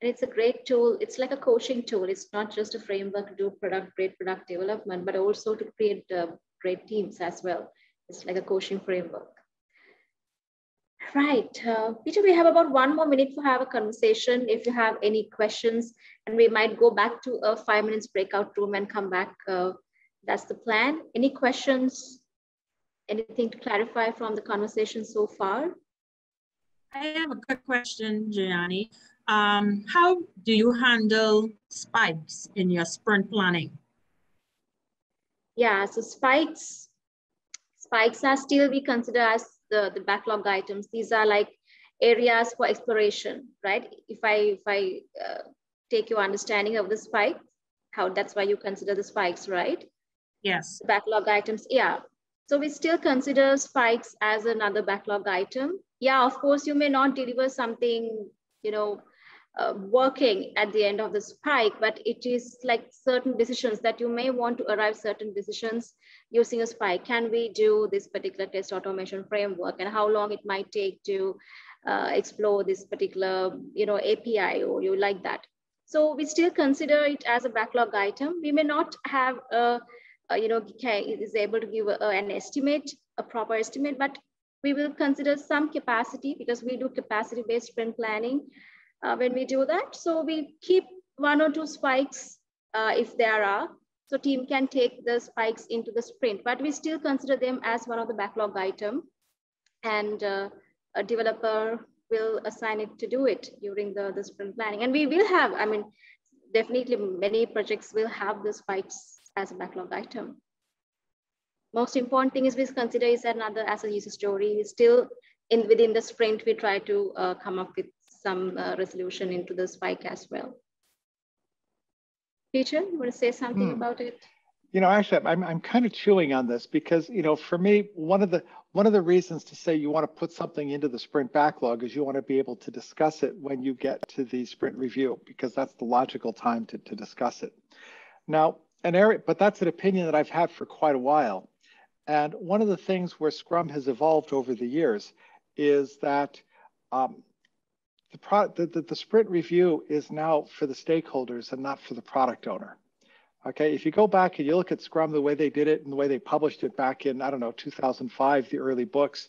And it's a great tool. It's like a coaching tool. It's not just a framework to do great product development, but also to create great teams as well. It's like a coaching framework. Right. Peter, we have about 1 more minute to have a conversation. If you have any questions, and we might go back to a 5 minutes breakout room and come back. That's the plan. Any questions? Anything to clarify from the conversation so far? I have a quick question, Janani. How do you handle spikes in your sprint planning? Yeah, so spikes are still we consider as the backlog items. These are like areas for exploration, right? If I take your understanding of the spike, that's why you consider the spikes, right? Yes. The backlog items, yeah. So we still consider spikes as another backlog item. Yeah, of course, you may not deliver something, working at the end of the spike, but it is like certain decisions that you may want to arrive certain decisions using a spike. Can we do this particular test automation framework, and how long it might take to explore this particular, API, or you like that. So we still consider it as a backlog item. We may not have is able to give an estimate, a proper estimate, but we will consider some capacity, because we do capacity-based sprint planning when we do that. So we keep 1 or 2 spikes if there are, so team can take the spikes into the sprint, but we still consider them as one of the backlog item, and a developer will assign it to do it during the sprint planning. And we will have, definitely many projects will have the spikes as a backlog item. Most important thing is we consider is another as a user story. Still within the sprint, we try to come up with some resolution into the spike as well. Peter, you want to say something about it? Actually, I'm kind of chewing on this because, for me, one of the reasons to say you want to put something into the sprint backlog is you want to be able to discuss it when you get to the sprint review, because that's the logical time to discuss it. Now, but that's an opinion that I've had for quite a while. And one of the things where Scrum has evolved over the years is that the sprint review is now for the stakeholders and not for the product owner. Okay, if you go back and you look at Scrum, the way they did it and the way they published it back in, 2005, the early books,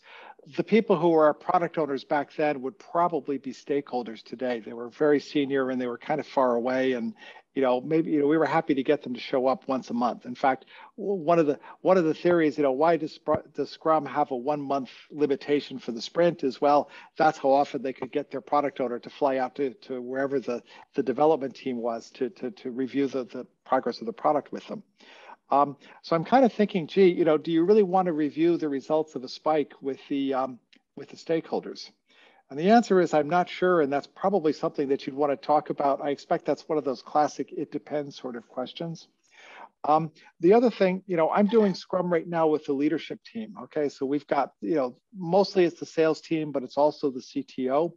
the people who were our product owners back then would probably be stakeholders today. They were very senior and they were kind of far away, and maybe we were happy to get them to show up once a month. In fact, one of the theories, why does Scrum have a 1 month limitation for the sprint as well? That's how often they could get their product owner to fly out to wherever the development team was to review the progress of the product with them. So I'm kind of thinking, gee, do you really want to review the results of a spike with the stakeholders? And the answer is I'm not sure, and that's probably something that you'd want to talk about. I expect that's one of those classic it depends sort of questions. The other thing, I'm doing Scrum right now with the leadership team. Okay, so we've got, mostly it's the sales team, but it's also the CTO.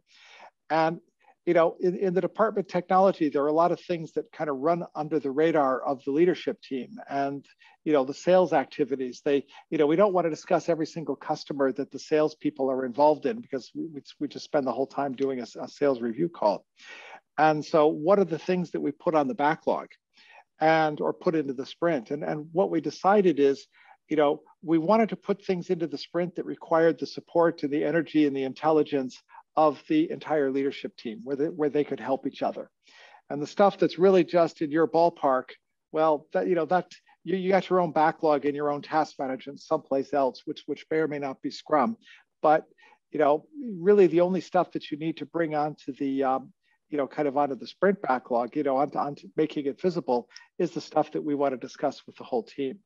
And in the department technology, there are a lot of things that kind of run under the radar of the leadership team, and the sales activities. We don't want to discuss every single customer that the salespeople are involved in, because we just spend the whole time doing a sales review call. And so, what are the things that we put on the backlog, or put into the sprint? And what we decided is, we wanted to put things into the sprint that required the support and the energy and the intelligence of the entire leadership team, where they could help each other. And the stuff that's really just in your ballpark, well, you got your own backlog and your own task management someplace else, which may or may not be Scrum. But really the only stuff that you need to bring onto the kind of onto the sprint backlog, onto making it visible, is the stuff that we want to discuss with the whole team.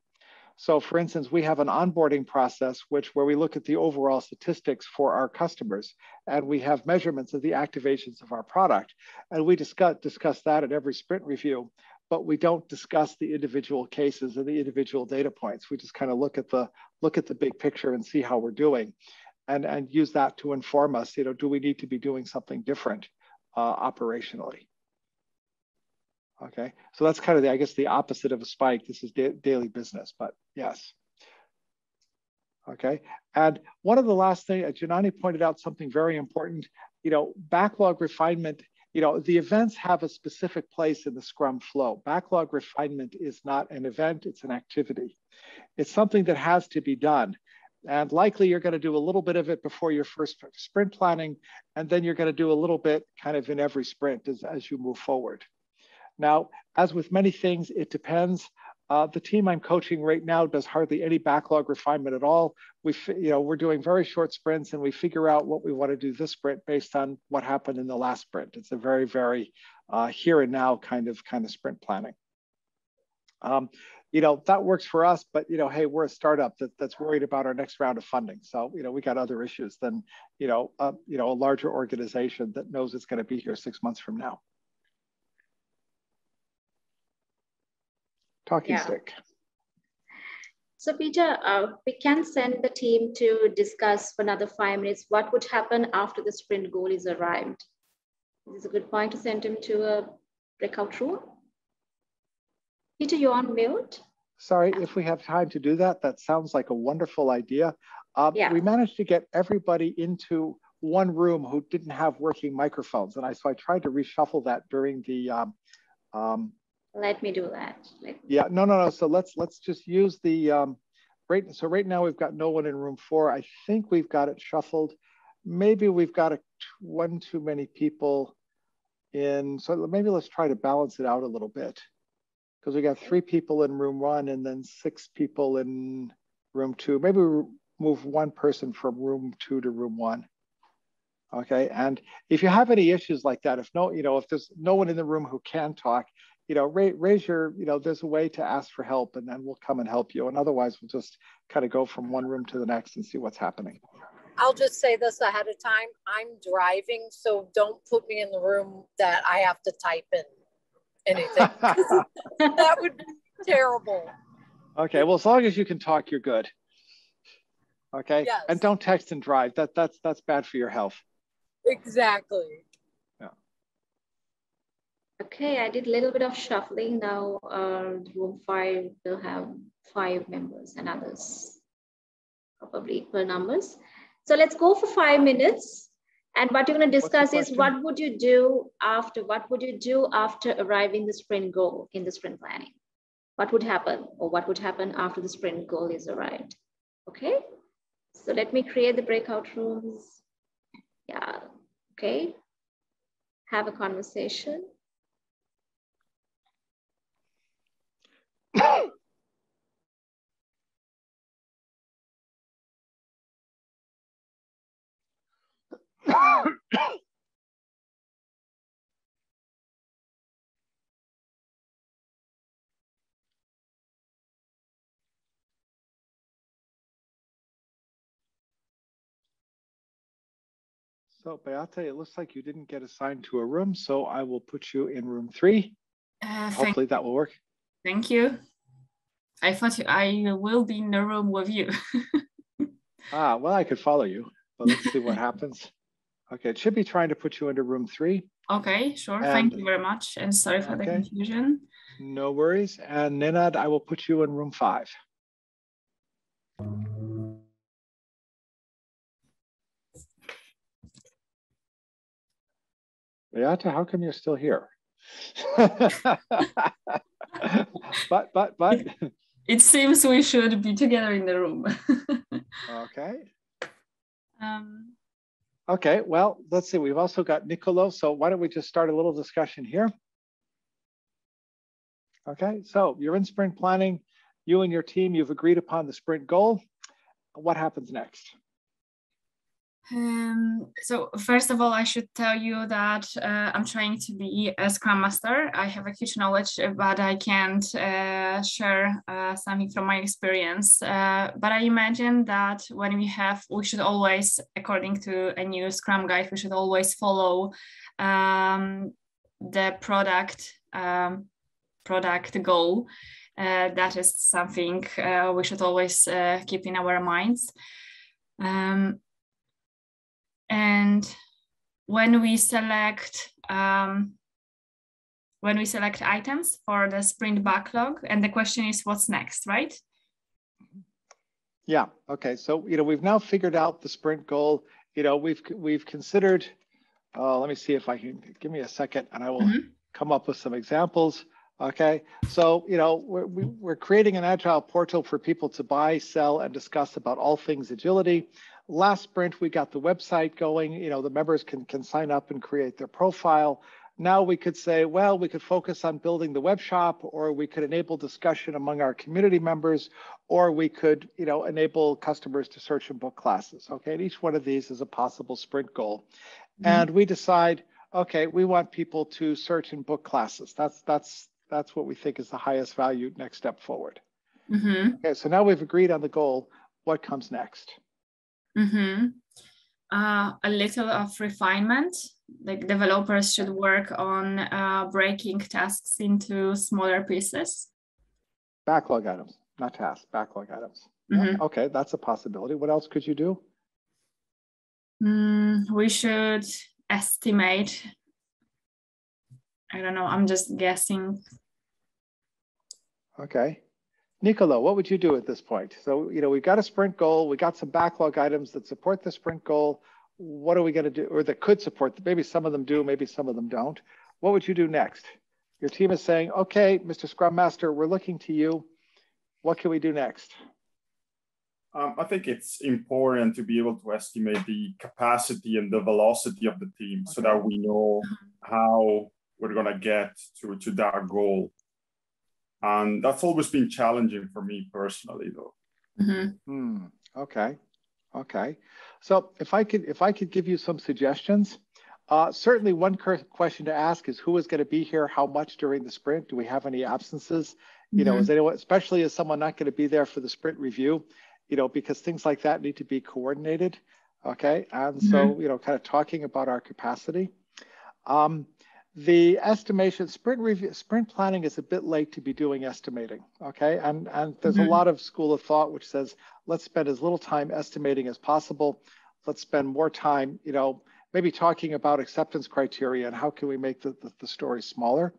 So for instance, we have an onboarding process where we look at the overall statistics for our customers, and we have measurements of the activations of our product. And we discuss that at every sprint review, but we don't discuss the individual cases and the individual data points. We just kind of look at the big picture and see how we're doing, and use that to inform us, do we need to be doing something different operationally? Okay, so that's kind of I guess the opposite of a spike. This is daily business, but yes. Okay, and one of the last things, Janani pointed out something very important. Backlog refinement. The events have a specific place in the Scrum flow. Backlog refinement is not an event; it's an activity. It's something that has to be done, and likely you're going to do a little bit of it before your first sprint planning, and then you're going to do a little bit kind of in every sprint as you move forward. Now, as with many things, it depends. The team I'm coaching right now does hardly any backlog refinement at all. We're doing very short sprints, and we figure out what we want to do this sprint based on what happened in the last sprint. It's a very, very here and now kind of sprint planning. That works for us, but hey, we're a startup that's worried about our next round of funding. So we got other issues than a larger organization that knows it's going to be here 6 months from now. Talking stick. So Peter, we can send the team to discuss for another 5 minutes what would happen after the sprint goal is arrived. This is a good point to send him to a breakout room. Peter, you're on mute. Sorry, if we have time to do that, that sounds like a wonderful idea. Yeah. We managed to get everybody into one room who didn't have working microphones. And so I tried to reshuffle that during the, let me do that. Yeah, no. So let's just use the, right now we've got no one in room 4. I think we've got it shuffled. Maybe we've got one too many people in, so maybe let's try to balance it out a little bit. Because we got 3 people in room 1 and then 6 people in room 2. Maybe we move 1 person from room 2 to room 1. Okay, and if you have any issues like that, if there's no one in the room who can talk, raise your, there's a way to ask for help, and then we'll come and help you. And otherwise, we'll just kind of go from one room to the next and see what's happening. I'll just say this ahead of time. I'm driving, so don't put me in the room that I have to type in anything. That would be terrible. Okay, well, as long as you can talk, you're good. Okay, yes. And don't text and drive. That's bad for your health. Exactly. Yeah. Okay, I did a little bit of shuffling. Now room 5 will have 5 members and others probably equal numbers. So let's go for 5 minutes. And what you're going to discuss is what would you do after arriving the sprint goal in the sprint planning? What would happen, or what would happen after the sprint goal is arrived? Okay, so let me create the breakout rooms. Yeah, okay. Have a conversation. So Beate, it looks like you didn't get assigned to a room, so I will put you in room 3. Hopefully that will work. Thank you. I thought I will be in the room with you. Well, I could follow you, but let's see what happens. Okay, it should be trying to put you into room 3. Okay, sure. Thank you very much. And sorry for the confusion. No worries. And Ninad, I will put you in room 5. Beata, how come you're still here? but. It seems we should be together in the room. Okay. Okay, well, let's see. We've also got Nicolo. So why don't we just start a little discussion here? Okay, so you're in sprint planning. You and your team, you've agreed upon the sprint goal. What happens next? So first of all, I should tell you that I'm trying to be a Scrum Master. I have a huge knowledge, but I can't share something from my experience. But I imagine that when we should always, according to a new Scrum guide, we should always follow the product goal. That is something we should always keep in our minds. And when we select items for the sprint backlog, and the question is what's next, right? Yeah. Okay. So we've now figured out the sprint goal. We've considered. Let me see if I can give me a second, and I will come up with some examples. Okay. So we're creating an Agile portal for people to buy, sell, and discuss about all things agility. Last sprint, we got the website going. The members can sign up and create their profile. Now we could say, well, we could focus on building the web shop, or we could enable discussion among our community members, or we could, enable customers to search and book classes. Okay, and each one of these is a possible sprint goal. And we decide, okay, we want people to search and book classes. That's what we think is the highest value next step forward. Okay, so now we've agreed on the goal. What comes next? A little of refinement. The developers should work on breaking tasks into smaller pieces. Backlog items, not tasks, backlog items. Yeah, okay, that's a possibility. What else could you do? We should estimate I don't know, I'm just guessing. Okay. Nicola, what would you do at this point? So, we've got a sprint goal. We got some backlog items that support the sprint goal. What are we going to do? Or that could support, maybe some of them do, maybe some of them don't. What would you do next? Your team is saying, okay, Mr. Scrum Master, we're looking to you. What can we do next? I think it's important to be able to estimate the capacity and the velocity of the team so that we know how we're going to get to that goal. And that's always been challenging for me personally, though. Mm-hmm. Okay. Okay. So if I could give you some suggestions, certainly one question to ask is who is going to be here, how much during the sprint? Do we have any absences? Is anyone, especially as someone not going to be there for the sprint review, because things like that need to be coordinated. Okay. And so, kind of talking about our capacity. The estimation, sprint planning is a bit late to be doing estimating, okay? And there's a lot of school of thought which says, let's spend as little time estimating as possible. Let's spend more time, maybe talking about acceptance criteria and how can we make the story smaller.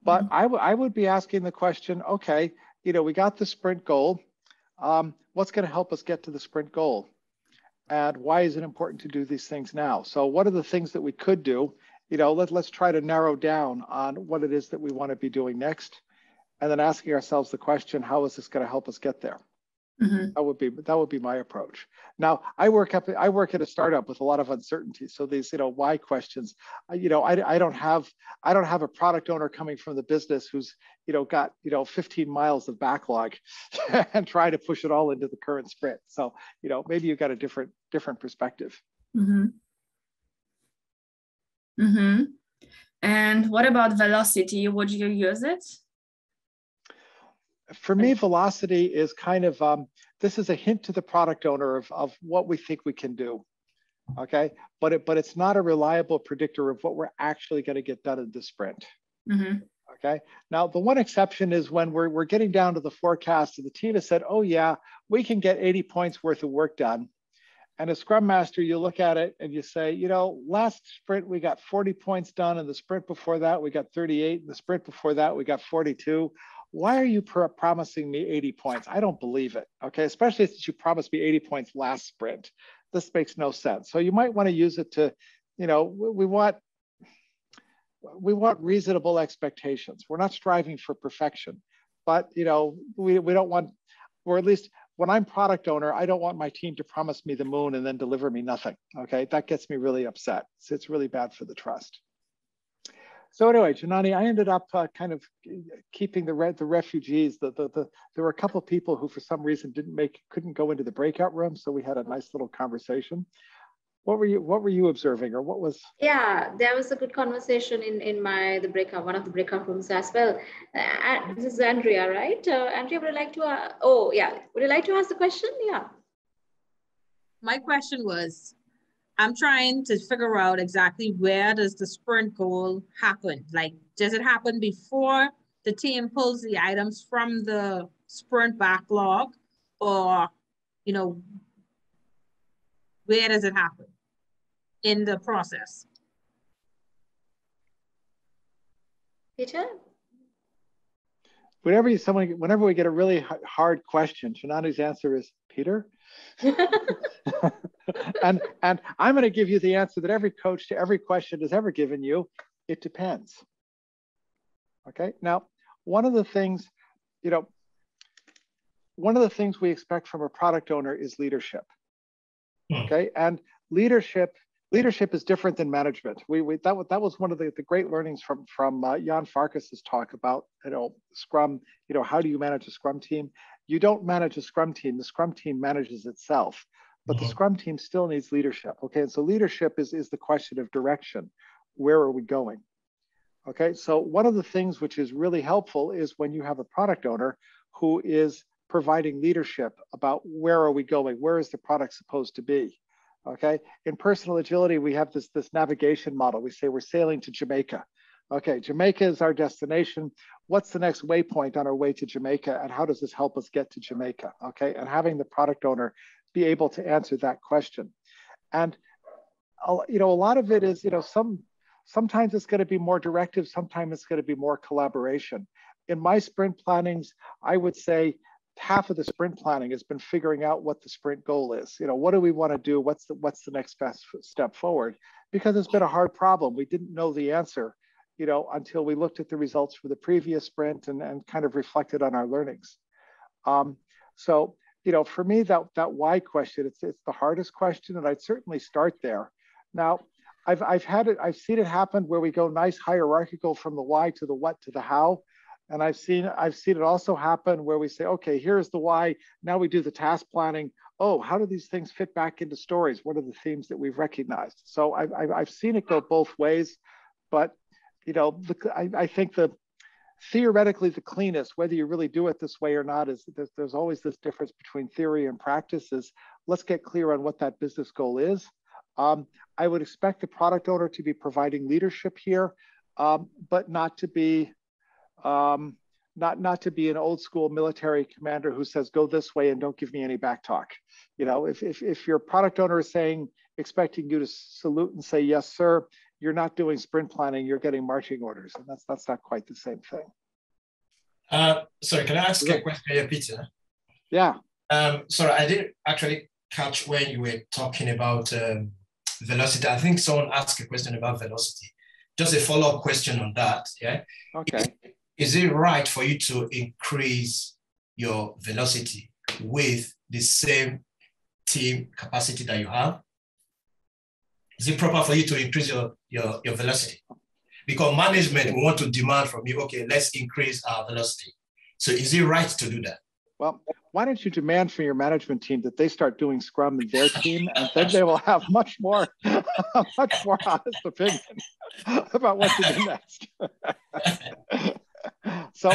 But I would be asking the question, okay, we got the sprint goal. What's going to help us get to the sprint goal? And why is it important to do these things now? So what are the things that we could do? Let's try to narrow down on what it is that we want to be doing next, and then asking ourselves the question, how is this going to help us get there? That would be my approach. Now, I work at a startup with a lot of uncertainty. So these, why questions, I don't have a product owner coming from the business who's, got, 15 miles of backlog and trying to push it all into the current sprint. So, maybe you've got a different perspective. And what about velocity? Would you use it? For me, velocity is kind of, this is a hint to the product owner of what we think we can do, okay? But it's not a reliable predictor of what we're actually going to get done in the sprint, okay? Now, the one exception is when we're getting down to the forecast and the team has said, oh yeah, we can get 80 points worth of work done. And as Scrum Master, you look at it and you say, last sprint, we got 40 points done. And the sprint before that, we got 38. And the sprint before that, we got 42. Why are you promising me 80 points? I don't believe it, okay? Especially since you promised me 80 points last sprint. This makes no sense. So you might want to use it to, we want reasonable expectations. We're not striving for perfection, but, we don't want, or at least when I'm product owner, I don't want my team to promise me the moon and then deliver me nothing, okay? That gets me really upset. So it's really bad for the trust. So anyway, Janani, I ended up kind of keeping the refugees. There were a couple of people who for some reason couldn't go into the breakout room. So we had a nice little conversation. What were you observing, or what was? Yeah, there was a good conversation in one of the breakout rooms as well. This is Andrea, right? Andrea, would you like to? Oh yeah, would you like to ask the question? Yeah. My question was, I'm trying to figure out exactly where does the sprint goal happen? Like, does it happen before the team pulls the items from the sprint backlog, or where does it happen in the process? Peter? Whenever we get a really hard question, Janani's answer is Peter. and I'm going to give you the answer that every coach to every question has ever given you. It depends. Okay. Now, one of the things we expect from a product owner is leadership. Okay, and leadership is different than management. That was one of the great learnings from Jan Farkas's talk about Scrum. How do you manage a Scrum team? You don't manage a Scrum team. The Scrum team manages itself, but the Scrum team still needs leadership. Okay, and so leadership is the question of direction. Where are we going? Okay, so one of the things which is really helpful is when you have a product owner who is providing leadership about where are we going? Where is the product supposed to be? Okay, in personal agility, we have this navigation model. We say we're sailing to Jamaica. Okay, Jamaica is our destination. What's the next waypoint on our way to Jamaica, and how does this help us get to Jamaica? Okay, and having the product owner be able to answer that question. And a lot of it is, Sometimes it's going to be more directive, sometimes it's going to be more collaboration. In my sprint plannings, I would say half of the sprint planning has been figuring out what the sprint goal is. What do we want to do? What's the next best step forward? Because it's been a hard problem. We didn't know the answer, until we looked at the results for the previous sprint and kind of reflected on our learnings. So, for me, that why question, it's the hardest question, and I'd certainly start there. Now, I've seen it happen where we go nice hierarchical from the why to the what to the how. And I've seen it also happen where we say, okay, here's the why. Now we do the task planning. Oh, how do these things fit back into stories? What are the themes that we've recognized? So I've seen it go both ways, but I think theoretically the cleanest, whether you really do it this way or not, is there's always this difference between theory and practice. Is let's get clear on what that business goal is. I would expect the product owner to be providing leadership here, but not to be not to be an old school military commander who says, go this way and don't give me any back talk. If your product owner is expecting you to salute and say, yes, sir, you're not doing sprint planning, you're getting marching orders. And that's not quite the same thing. Sorry, can I ask a question here, Peter? Yeah. Sorry, I didn't actually catch when you were talking about velocity. I think someone asked a question about velocity. Just a follow-up question on that, yeah? Okay. Is it right for you to increase your velocity with the same team capacity that you have? Is it proper for you to increase your velocity? Because management want to demand from you, okay, let's increase our velocity. So is it right to do that? Well, why don't you demand from your management team that they start doing Scrum in their team, and then they will have much more honest opinion about what to do next. So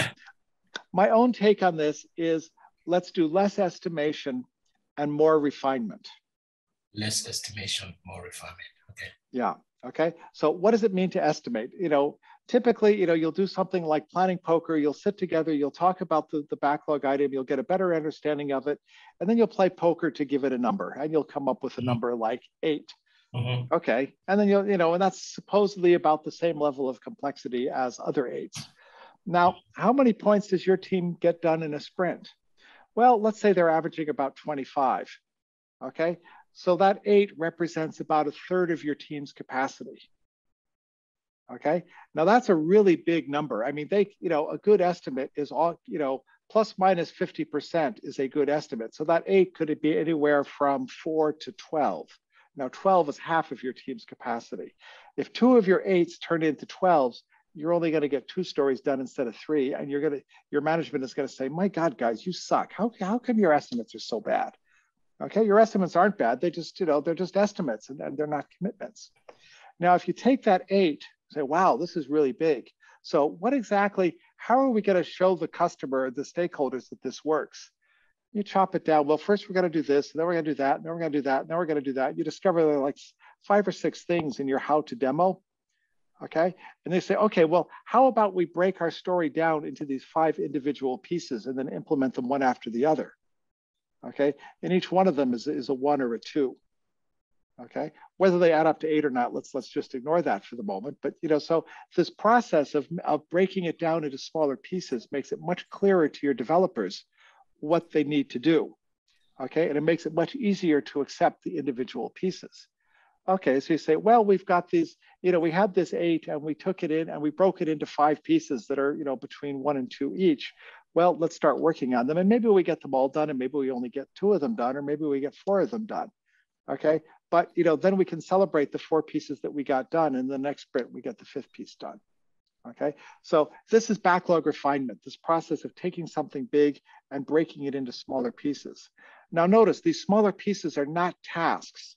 my own take on this is let's do less estimation and more refinement. Less estimation, more refinement. Okay. Yeah. Okay. So what does it mean to estimate? Typically, you'll do something like planning poker. You'll sit together, you'll talk about the backlog item, you'll get a better understanding of it, and then you'll play poker to give it a number, and you'll come up with a number like 8. Mm-hmm. Okay. And then and that's supposedly about the same level of complexity as other 8s. Now, how many points does your team get done in a sprint? Well, let's say they're averaging about 25. Okay. So that 8 represents about 1/3 of your team's capacity. Okay. Now that's a really big number. I mean, a good estimate is all, plus minus 50% is a good estimate. So that 8 could be anywhere from 4 to 12. Now 12 is half of your team's capacity. If 2 of your 8s turn into 12s, you're only going to get 2 stories done instead of 3. And your management is going to say, my God, guys, you suck. How come your estimates are so bad? Okay, your estimates aren't bad. They just, they're just estimates and they're not commitments. Now, if you take that 8, say, wow, this is really big. So how are we going to show the customer, the stakeholders that this works? You chop it down. Well, first we're going to do this, and then we're going to do that, and then we're going to do that, and then we're going to do that. You discover there are like 5 or 6 things in your how to demo. Okay. And they say, okay, well, how about we break our story down into these 5 individual pieces and then implement them one after the other? Okay. And each one of them is a 1 or a 2. Okay. Whether they add up to 8 or not, let's just ignore that for the moment. But, so this process of breaking it down into smaller pieces makes it much clearer to your developers what they need to do. Okay. And it makes it much easier to accept the individual pieces. Okay, so you say, well, we've got these, we had this 8 and we took it in and we broke it into 5 pieces that are, between 1 and 2 each. Well, let's start working on them. And maybe we get them all done, and maybe we only get 2 of them done, or maybe we get 4 of them done. Okay, but then we can celebrate the 4 pieces that we got done, and the next sprint we get the 5th piece done. Okay, so this is backlog refinement, this process of taking something big and breaking it into smaller pieces. Now notice, these smaller pieces are not tasks.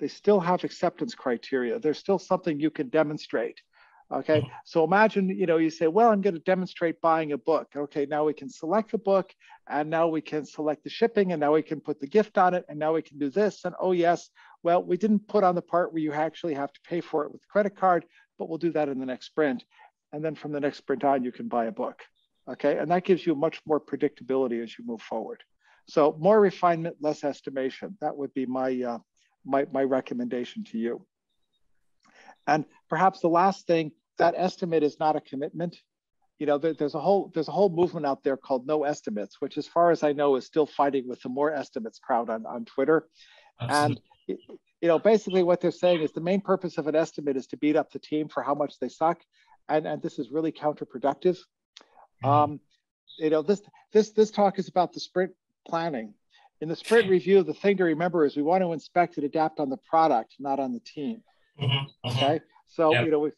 They still have acceptance criteria. There's still something you can demonstrate. Okay, so imagine, you say, well, I'm going to demonstrate buying a book. Okay, now we can select the book, and now we can select the shipping, and now we can put the gift on it, and now we can do this. And oh yes, well, we didn't put on the part where you actually have to pay for it with a credit card, but we'll do that in the next sprint. And then from the next sprint on, you can buy a book. Okay, and that gives you much more predictability as you move forward. So more refinement, less estimation. That would be my recommendation to you. And perhaps the last thing, that estimate is not a commitment. You know, there's a whole movement out there called no estimates, which as far as I know is still fighting with the more estimates crowd on Twitter. Absolutely. And you know, basically what they're saying is the main purpose of an estimate is to beat up the team for how much they suck. And this is really counterproductive. Mm-hmm. You know, this talk is about the sprint planning. In the sprint review, the thing to remember is we want to inspect and adapt on the product, not on the team. Mm-hmm. Okay. So, yep. You know,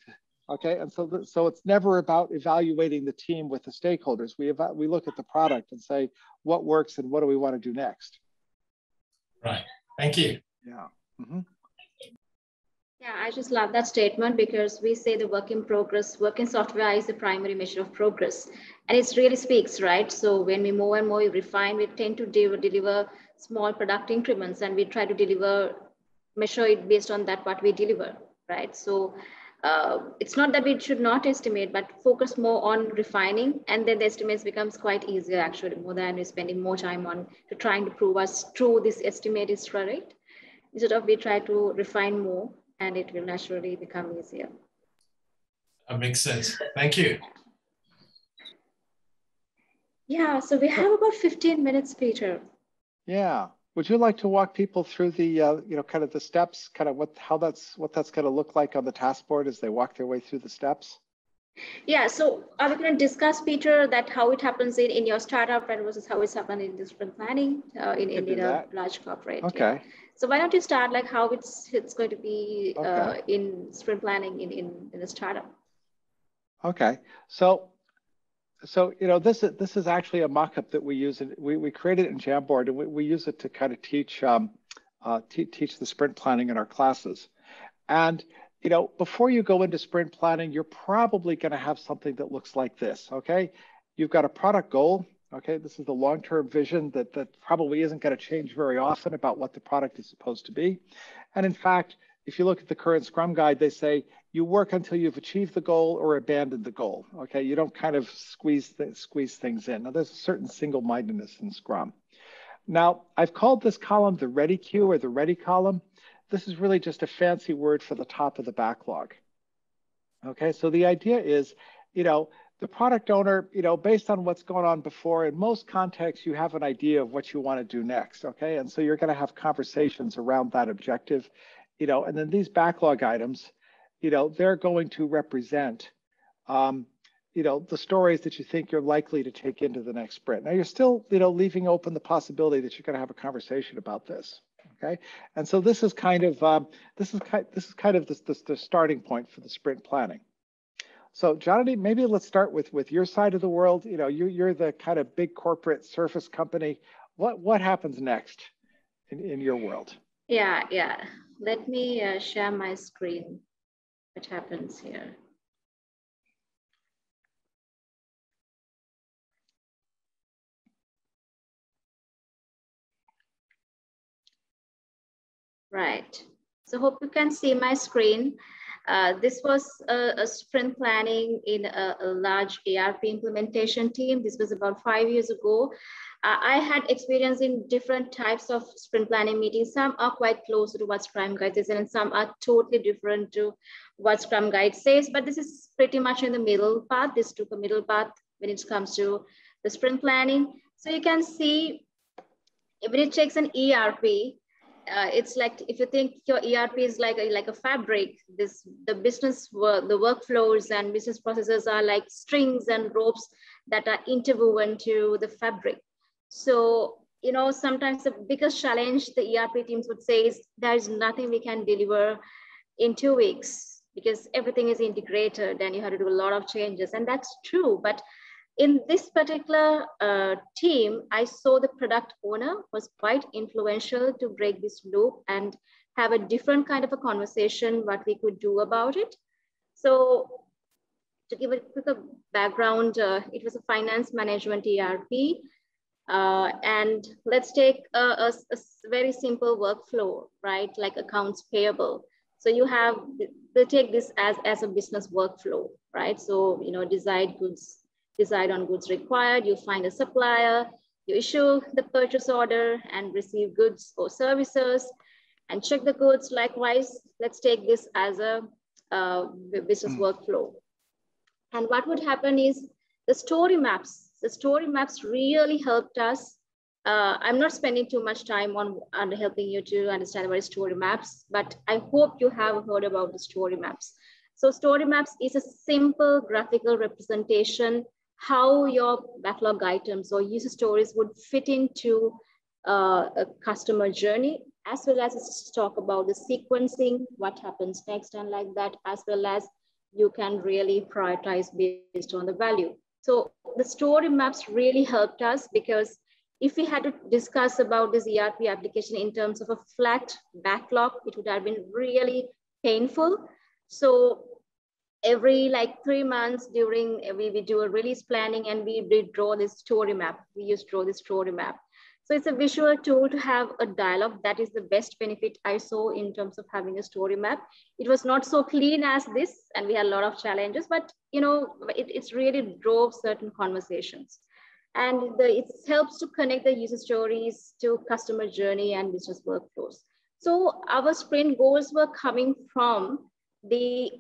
okay. And so it's never about evaluating the team with the stakeholders. We look at the product and say, what works and what do we want to do next? Right. Thank you. Yeah. Mm-hmm. Yeah, I just love that statement because we say the work in progress, work in software is the primary measure of progress. And it really speaks, right? So when we more and more refine, we tend to deliver small product increments and we try to measure it based on that, what we deliver, right? So it's not that we should not estimate, but focus more on refining, and then the estimates becomes quite easier actually, more than we're spending more time on trying to prove us true this estimate is correct. Instead of we try to refine more, and it will naturally become easier. That makes sense. Thank you. Yeah, so we have about 15 minutes, Peter. Yeah. Would you like to walk people through the, you know, kind of the steps, kind of what that's going to look like on the task board as they walk their way through the steps? Yeah, so are we going to discuss, Peter, that how it happens in your startup and versus how it's happened in the sprint planning in a large corporate? Okay. Yeah. So why don't you start like how it's going to be okay. In sprint planning in a startup? Okay. So you know, this is actually a mock-up that we use. We created it in Jamboard, and we use it to kind of teach the sprint planning in our classes. And you know, before you go into sprint planning, you're probably going to have something that looks like this. Okay, you've got a product goal. Okay, this is the long-term vision that probably isn't going to change very often about what the product is supposed to be. And in fact, if you look at the current Scrum guide, they say you work until you've achieved the goal or abandoned the goal. Okay, you don't kind of squeeze things in. Now, there's a certain single-mindedness in Scrum. Now, I've called this column the ready queue or the ready column. This is really just a fancy word for the top of the backlog. Okay, so the idea is, you know, the product owner, you know, based on what's going on before, in most contexts, you have an idea of what you want to do next. Okay, and so you're going to have conversations around that objective. You know, and then these backlog items, you know, they're going to represent, you know, the stories that you think you're likely to take into the next sprint. Now, you're still, you know, leaving open the possibility that you're going to have a conversation about this. Okay, and so this is kind of the starting point for the sprint planning. So, Janani, maybe let's start with your side of the world. You know, you're the kind of big corporate service company. What happens next in your world? Yeah. Let me share my screen. What happens here? Right. So hope you can see my screen. This was a sprint planning in a large ERP implementation team. This was about 5 years ago. I had experience in different types of sprint planning meetings. Some are quite close to what Scrum Guide is, and some are totally different to what Scrum Guide says, but this is pretty much in the middle path. This took a middle path when it comes to the sprint planning. So you can see when it takes an ERP, it's like, if you think your ERP is like a fabric, the workflows and business processes are like strings and ropes that are interwoven to the fabric. So, you know, sometimes the biggest challenge the ERP teams would say is there is nothing we can deliver in 2 weeks because everything is integrated and you have to do a lot of changes. And that's true. But in this particular team, I saw the product owner was quite influential to break this loop and have a different kind of a conversation, what we could do about it. So to give a quick background, it was a finance management ERP. And let's take a very simple workflow, right? Like accounts payable. So you have, they take this as a business workflow, right? So, you know, decide on goods required, you find a supplier, you issue the purchase order and receive goods or services and check the goods. Likewise, let's take this as a business workflow. And what would happen is the story maps. The story maps really helped us. I'm not spending too much time on helping you to understand about story maps, but I hope you have heard about the story maps. So story maps is a simple graphical representation how your backlog items or user stories would fit into a customer journey, as well as talk about the sequencing, what happens next, and like that, as well as you can really prioritize based on the value. So the story maps really helped us, because if we had to discuss about this ERP application in terms of a flat backlog, it would have been really painful. So every like 3 months during, we do a release planning and we draw this story map. We used to draw this story map. So it's a visual tool to have a dialogue. That is the best benefit I saw in terms of having a story map. It was not so clean as this, and we had a lot of challenges, but you know, it's really drove certain conversations. And it helps to connect the user stories to customer journey and business workflows. So our sprint goals were coming from the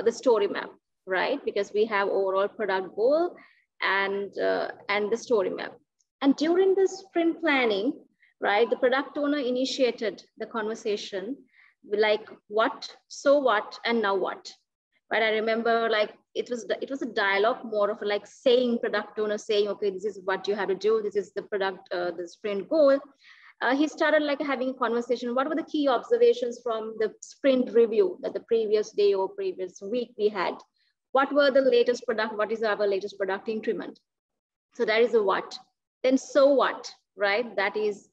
story map, right? Because we have overall product goal and the story map. And during the sprint planning, right, the product owner initiated the conversation like what, so what, and now what, right? I remember like it was a dialogue, more of like saying, product owner saying, okay, this is what you have to do. This is the product, the sprint goal. He started like having a conversation. What were the key observations from the sprint review that the previous day or previous week we had? What were the latest product? What is our latest product increment? So that is a what. Then so what, right? That is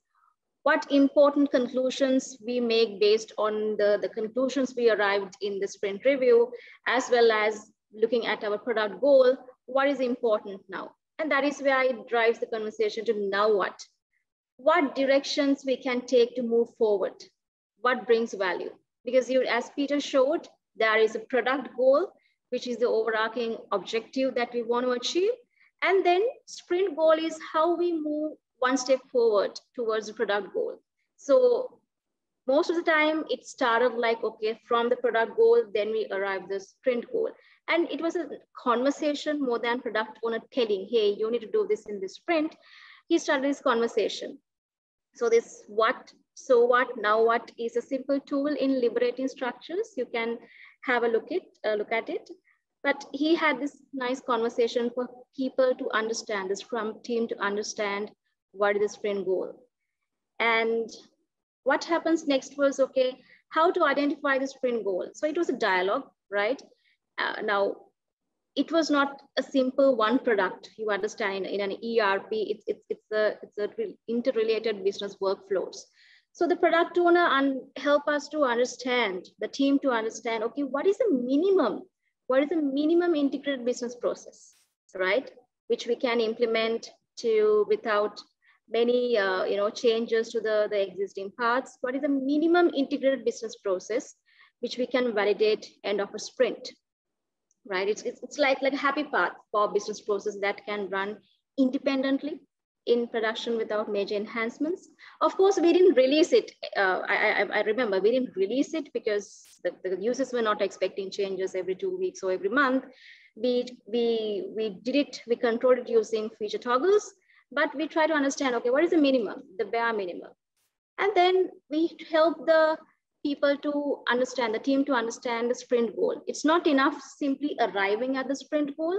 what important conclusions we make based on the conclusions we arrived in the sprint review, as well as looking at our product goal, what is important now? And that is where it drives the conversation to now what? What directions we can take to move forward? What brings value? Because as Peter showed, there is a product goal, which is the overarching objective that we want to achieve. And then sprint goal is how we move one step forward towards the product goal. So most of the time it started like, okay, from the product goal, then we arrive the sprint goal. And it was a conversation more than product owner telling, hey, you need to do this in the sprint. He started this conversation. So this what, so what, now what is a simple tool in liberating structures. You can have a look at it. But he had this nice conversation for people to understand, the Scrum team to understand what is the sprint goal. And what happens next was, okay, how to identify the sprint goal. So it was a dialogue, right? Now, it was not a simple one product. You understand in an ERP, it's a interrelated business workflows. So the product owner help us to understand, the team to understand, okay, what is the minimum? What is the minimum integrated business process, right? Which we can implement without many changes to the existing parts. What is the minimum integrated business process, which we can validate end of a sprint, right? It's like a happy path for business process that can run independently in production without major enhancements. Of course, we didn't release it. I remember we didn't release it because the users were not expecting changes every 2 weeks or every month. We did it, we controlled it using feature toggles, but we try to understand, okay, what is the minimum, the bare minimum? And then we help the people to understand, the team to understand the sprint goal. It's not enough simply arriving at the sprint goal.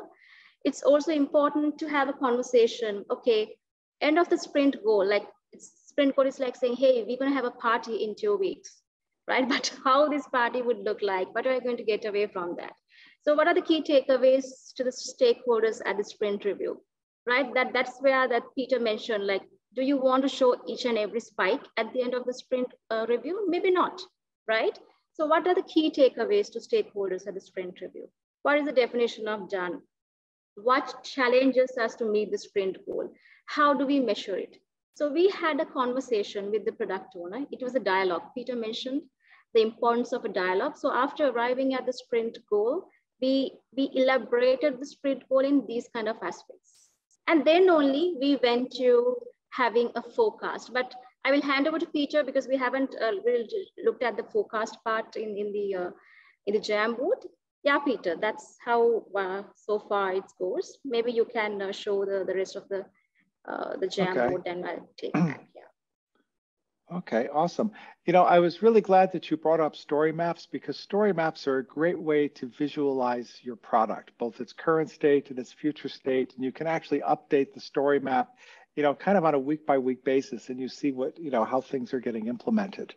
It's also important to have a conversation, okay, end of the sprint goal, like sprint goal is like saying, hey, we're gonna have a party in 2 weeks, right? But how this party would look like, what are we going to get away from that? So what are the key takeaways to the stakeholders at the sprint review, right? That's where that Peter mentioned, like, do you want to show each and every spike at the end of the sprint review? Maybe not, right? So what are the key takeaways to stakeholders at the sprint review? What is the definition of done? What challenges us to meet the sprint goal? How do we measure it? So we had a conversation with the product owner. It was a dialogue. Peter mentioned the importance of a dialogue. So after arriving at the sprint goal, we elaborated the sprint goal in these kind of aspects. And then only we went to having a forecast. But I will hand over to Peter because we haven't really looked at the forecast part in the in the Jamboard. Yeah, Peter, that's how so far it goes. Maybe you can show the rest of the Jamboard, and I'll take that. Yeah. Okay, awesome. You know, I was really glad that you brought up story maps, because story maps are a great way to visualize your product, both its current state and its future state. And you can actually update the story map, you know, kind of on a week-by-week basis, and you see what, you know, how things are getting implemented.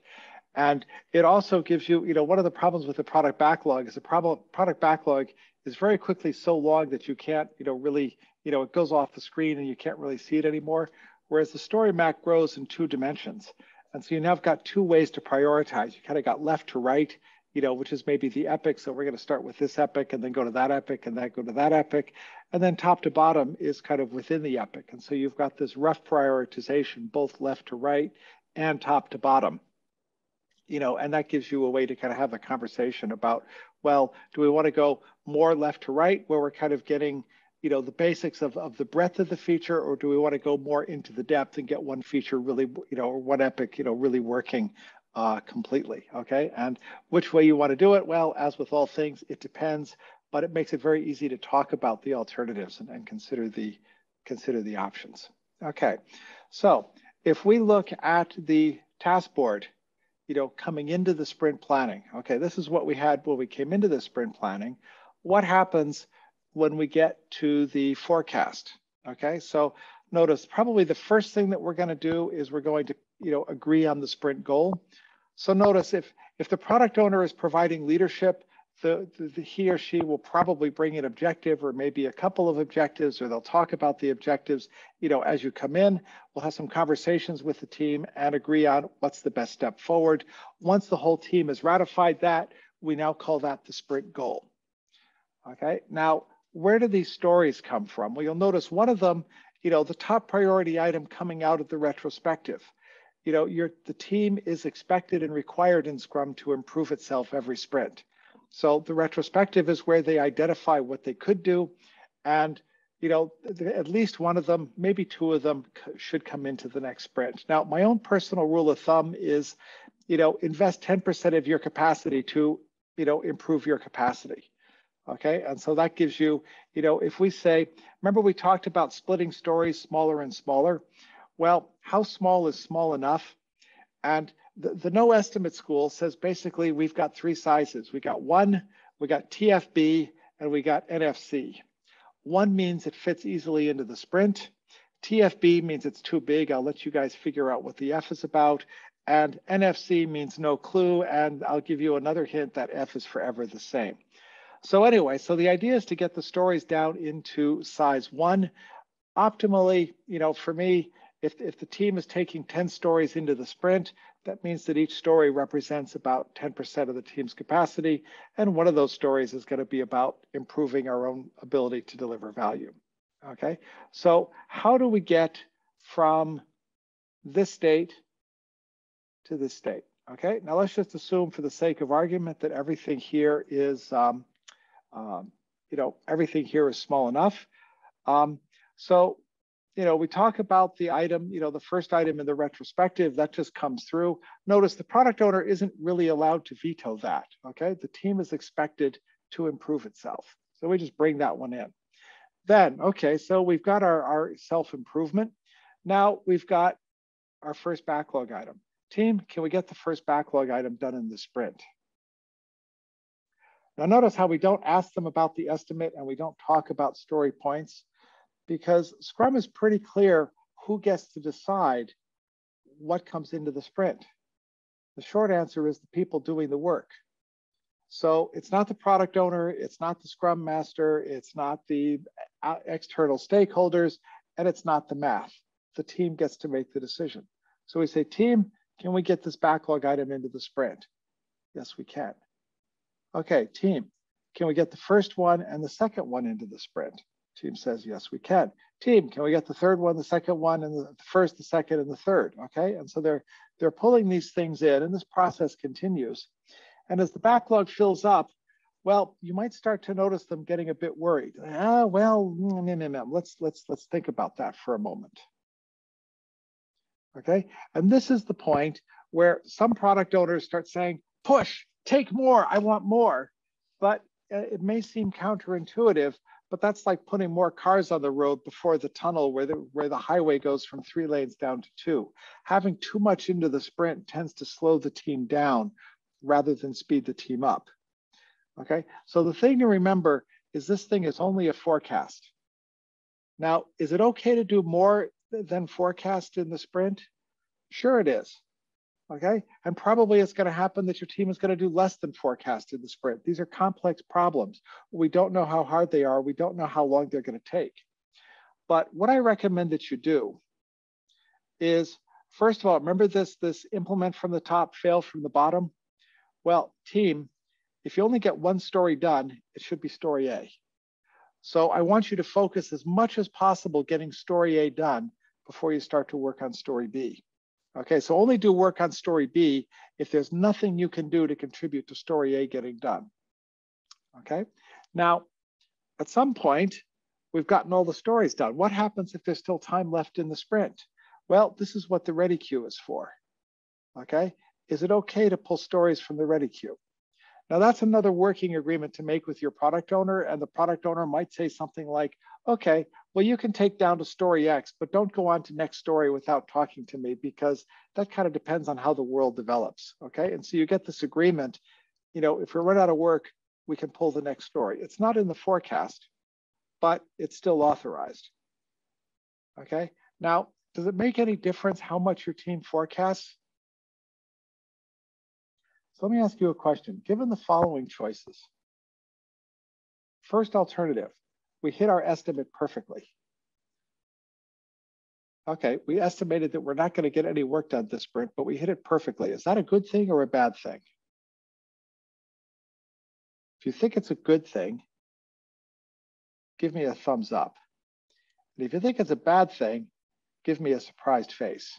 And it also gives you, you know, one of the problems with the product backlog is the product backlog is very quickly so long that you can't, you know, really, you know, it goes off the screen and you can't really see it anymore. Whereas the story map grows in 2 dimensions. And so you now have got 2 ways to prioritize. You kind of got left to right, you know, which is maybe the epic. So we're going to start with this epic and then go to that epic and then go to that epic. And then top to bottom is kind of within the epic. And so you've got this rough prioritization, both left to right and top to bottom. You know, and that gives you a way to kind of have a conversation about, well, do we want to go more left to right, where we're kind of getting, you know, the basics of the breadth of the feature, or do we want to go more into the depth and get one feature really, you know, or one epic, you know, really working completely, okay? And which way you want to do it, well, as with all things, it depends, but it makes it very easy to talk about the alternatives and consider the options. Okay, so if we look at the task board, you know, coming into the sprint planning. Okay, this is what we had when we came into the sprint planning. What happens when we get to the forecast? Okay, so notice probably the first thing that we're going to do is we're going to, you know, agree on the sprint goal. So notice if the product owner is providing leadership, he or she will probably bring an objective or maybe a couple of objectives, or they'll talk about the objectives, you know, as you come in. We'll have some conversations with the team and agree on what's the best step forward. Once the whole team has ratified that, we now call that the sprint goal. Okay, now where do these stories come from? Well, you'll notice one of them, you know, the top priority item coming out of the retrospective. You know, the team is expected and required in Scrum to improve itself every sprint. So the retrospective is where they identify what they could do, and, you know, at least one of them, maybe 2 of them should come into the next sprint. Now, my own personal rule of thumb is, you know, invest 10% of your capacity to, you know, improve your capacity. Okay, and so that gives you, you know, if we say, remember we talked about splitting stories smaller and smaller. Well, how small is small enough? And the no estimate school says basically we've got 3 sizes. We got 1, we got TFB, and we got NFC. 1 means it fits easily into the sprint. TFB means it's too big. I'll let you guys figure out what the F is about. And NFC means no clue. And I'll give you another hint that F is forever the same. So anyway, so the idea is to get the stories down into size 1. Optimally, you know, for me, if the team is taking 10 stories into the sprint, that means that each story represents about 10% of the team's capacity. And one of those stories is going to be about improving our own ability to deliver value. Okay, so how do we get from this state to this state? Okay, now let's just assume for the sake of argument that everything here is, you know, everything here is small enough. So, you know, we talk about the item, you know, the first item in the retrospective, that just comes through. Notice the product owner isn't really allowed to veto that, okay? The team is expected to improve itself. So we just bring that one in. Then, okay, so we've got our self-improvement. Now we've got our first backlog item. Team, can we get the first backlog item done in the sprint? Now notice how we don't ask them about the estimate and we don't talk about story points, because Scrum is pretty clear who gets to decide what comes into the sprint. The short answer is the people doing the work. So it's not the product owner, it's not the Scrum Master, it's not the external stakeholders, and it's not the math. The team gets to make the decision. So we say, team, can we get this backlog item into the sprint? Yes, we can. Okay, team, can we get the first one and the second one into the sprint? Team says, yes, we can. Team, can we get the third one, the second one, and the first, the second, and the third? Okay, and so they're pulling these things in, and this process continues. And as the backlog fills up, well, you might start to notice them getting a bit worried. Let's think about that for a moment. Okay, and this is the point where some product owners start saying, push, take more, I want more. but it may seem counterintuitive, but that's like putting more cars on the road before the tunnel where the highway goes from 3 lanes down to 2. Having too much into the sprint tends to slow the team down rather than speed the team up. Okay, so the thing to remember is this thing is only a forecast. Now, is it okay to do more than forecast in the sprint? Sure it is. Okay, and probably it's going to happen that your team is going to do less than forecast in the sprint. These are complex problems. We don't know how hard they are. We don't know how long they're going to take. But what I recommend that you do is, first of all, remember this implement from the top, fail from the bottom? Well, team, if you only get one story done, it should be story A. So I want you to focus as much as possible getting story A done before you start to work on story B. Okay, so only do work on story B if there's nothing you can do to contribute to story A getting done. Okay, now at some point, we've gotten all the stories done. What happens if there's still time left in the sprint? Well, this is what the ready queue is for. Okay, is it okay to pull stories from the ready queue? Now that's another working agreement to make with your product owner, and the product owner might say something like, okay, well, you can take down to story X, but don't go on to next story without talking to me, because that kind of depends on how the world develops, okay? And so you get this agreement, you know, if we run out of work, we can pull the next story. It's not in the forecast, but it's still authorized, okay? Now, does it make any difference how much your team forecasts? So let me ask you a question. Given the following choices, first alternative, we hit our estimate perfectly. Okay, we estimated that we're not going to get any work done this sprint, but we hit it perfectly. Is that a good thing or a bad thing? If you think it's a good thing, give me a thumbs up. And if you think it's a bad thing, give me a surprised face.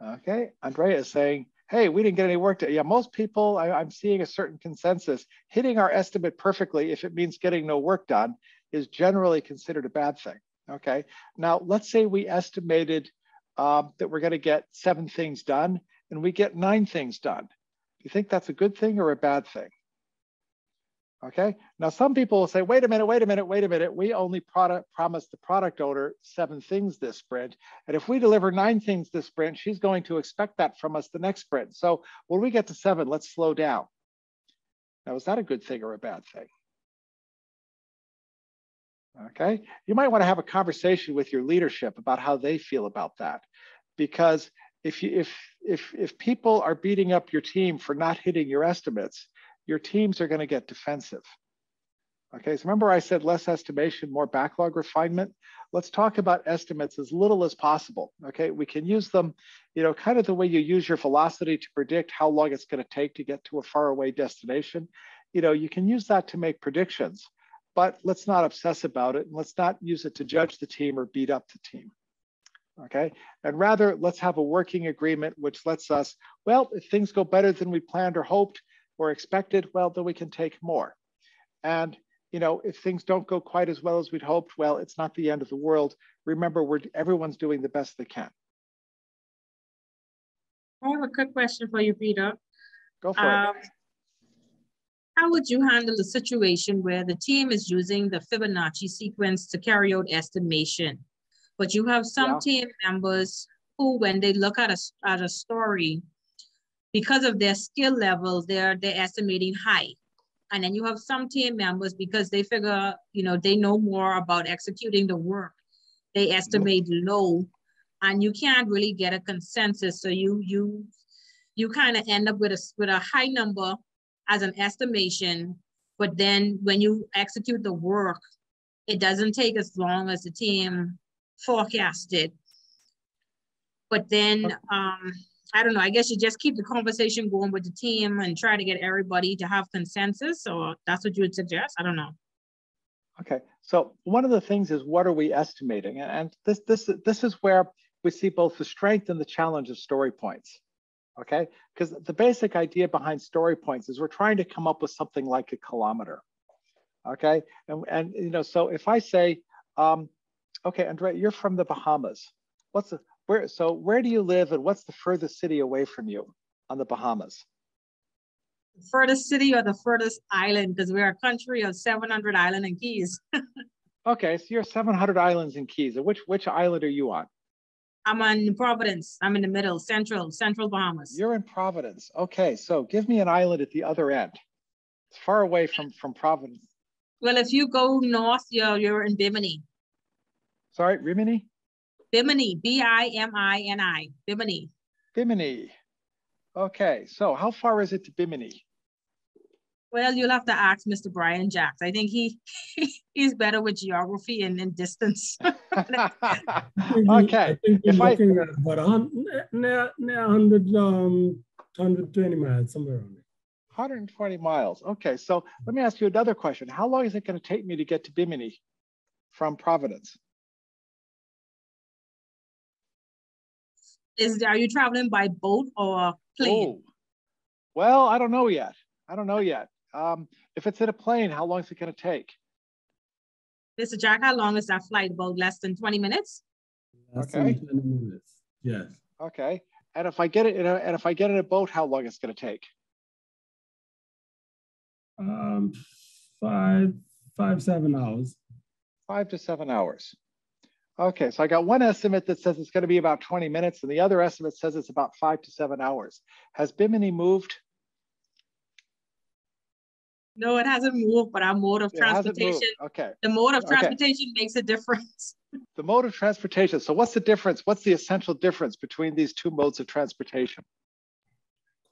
Okay, Andrea is saying, hey, we didn't get any work done. Yeah, most people, I'm seeing a certain consensus. Hitting our estimate perfectly, if it means getting no work done, is generally considered a bad thing. Okay, now let's say we estimated that we're going to get 7 things done and we get 9 things done. Do you think that's a good thing or a bad thing? Okay, now some people will say, wait a minute, we only promised the product owner 7 things this sprint. And if we deliver 9 things this sprint, she's going to expect that from us the next sprint. So when we get to 7, let's slow down. Now, is that a good thing or a bad thing? Okay, you might want to have a conversation with your leadership about how they feel about that. Because if people are beating up your team for not hitting your estimates, your teams are going to get defensive. Okay, so remember I said less estimation, more backlog refinement. Let's talk about estimates as little as possible. Okay, we can use them, you know, kind of the way you use your velocity to predict how long it's going to take to get to a faraway destination. You know, you can use that to make predictions, but let's not obsess about it, and let's not use it to judge the team or beat up the team. Okay, and rather let's have a working agreement which lets us, well, if things go better than we planned or hoped or expected, well, then we can take more. And you know, if things don't go quite as well as we'd hoped, well, it's not the end of the world. Remember, everyone's doing the best they can. I have a quick question for you, Peter. Go for it. How would you handle the situation where the team is using the Fibonacci sequence to carry out estimation, but you have some team members who, when they look at a story, because of their skill levels, they're estimating high. And then you have some team members, because they figure, you know, they know more about executing the work, they estimate low, and you can't really get a consensus. So you kind of end up with a high number as an estimation, but then when you execute the work, it doesn't take as long as the team forecasted. But then, I don't know, I guess you just keep the conversation going with the team and try to get everybody to have consensus, or that's what you would suggest? I don't know. Okay, so one of the things is, what are we estimating? And this is where we see both the strength and the challenge of story points, okay? Because the basic idea behind story points is we're trying to come up with something like a kilometer, okay? And you know, so if I say, okay, Andrea, you're from the Bahamas. Where do you live, and what's the furthest city away from you on the Bahamas? The furthest city or the furthest island? Because we're a country of 700 islands and keys. Okay, so you're 700 islands and keys. And which island are you on? I'm on Providence. I'm in the middle, central Bahamas. You're in Providence. Okay, so give me an island at the other end. It's far away from Providence. Well, if you go north, you're in Bimini. Sorry, Rimini? Bimini, B-I-M-I-N-I, Bimini. Bimini. Okay, so how far is it to Bimini? Well, you'll have to ask Mr. Brian Jacks. I think he's better with geography and distance. Okay. I think you're looking at about near 120 miles, somewhere around there. 120 miles. Okay, so let me ask you another question. How long is it going to take me to get to Bimini from Providence? Are you traveling by boat or plane? Oh, well, I don't know yet. If it's in a plane, how long is it going to take? Mr. Jack, how long is that flight? About less than 20 minutes? Less than 20 minutes. Yes. Okay. And if I get it in a boat, how long it's going to take? 7 hours. 5 to 7 hours. Okay, so I got one estimate that says it's going to be about 20 minutes, and the other estimate says it's about 5 to 7 hours. Has Bimini moved? No, it hasn't moved, but our mode of transportation. Okay. The mode of transportation makes a difference. The mode of transportation. So what's the difference? What's the essential difference between these two modes of transportation?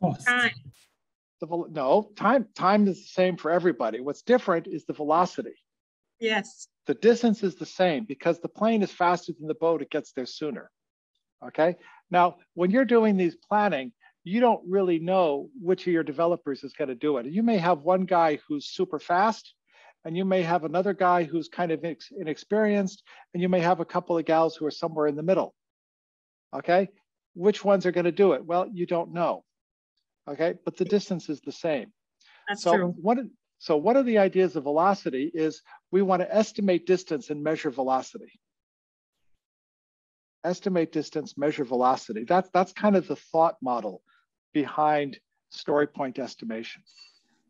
Cost. Time. Time is the same for everybody. What's different is the velocity. Yes. The distance is the same because the plane is faster than the boat, it gets there sooner. Okay. Now, when you're doing these planning, you don't really know which of your developers is going to do it. You may have one guy who's super fast, and you may have another guy who's kind of inexperienced, and you may have a couple of gals who are somewhere in the middle. Okay. Which ones are going to do it? Well, you don't know. Okay. But the distance is the same. That's true. So one of the ideas of velocity is we want to estimate distance and measure velocity. Estimate distance, measure velocity. That's kind of the thought model behind story point estimation.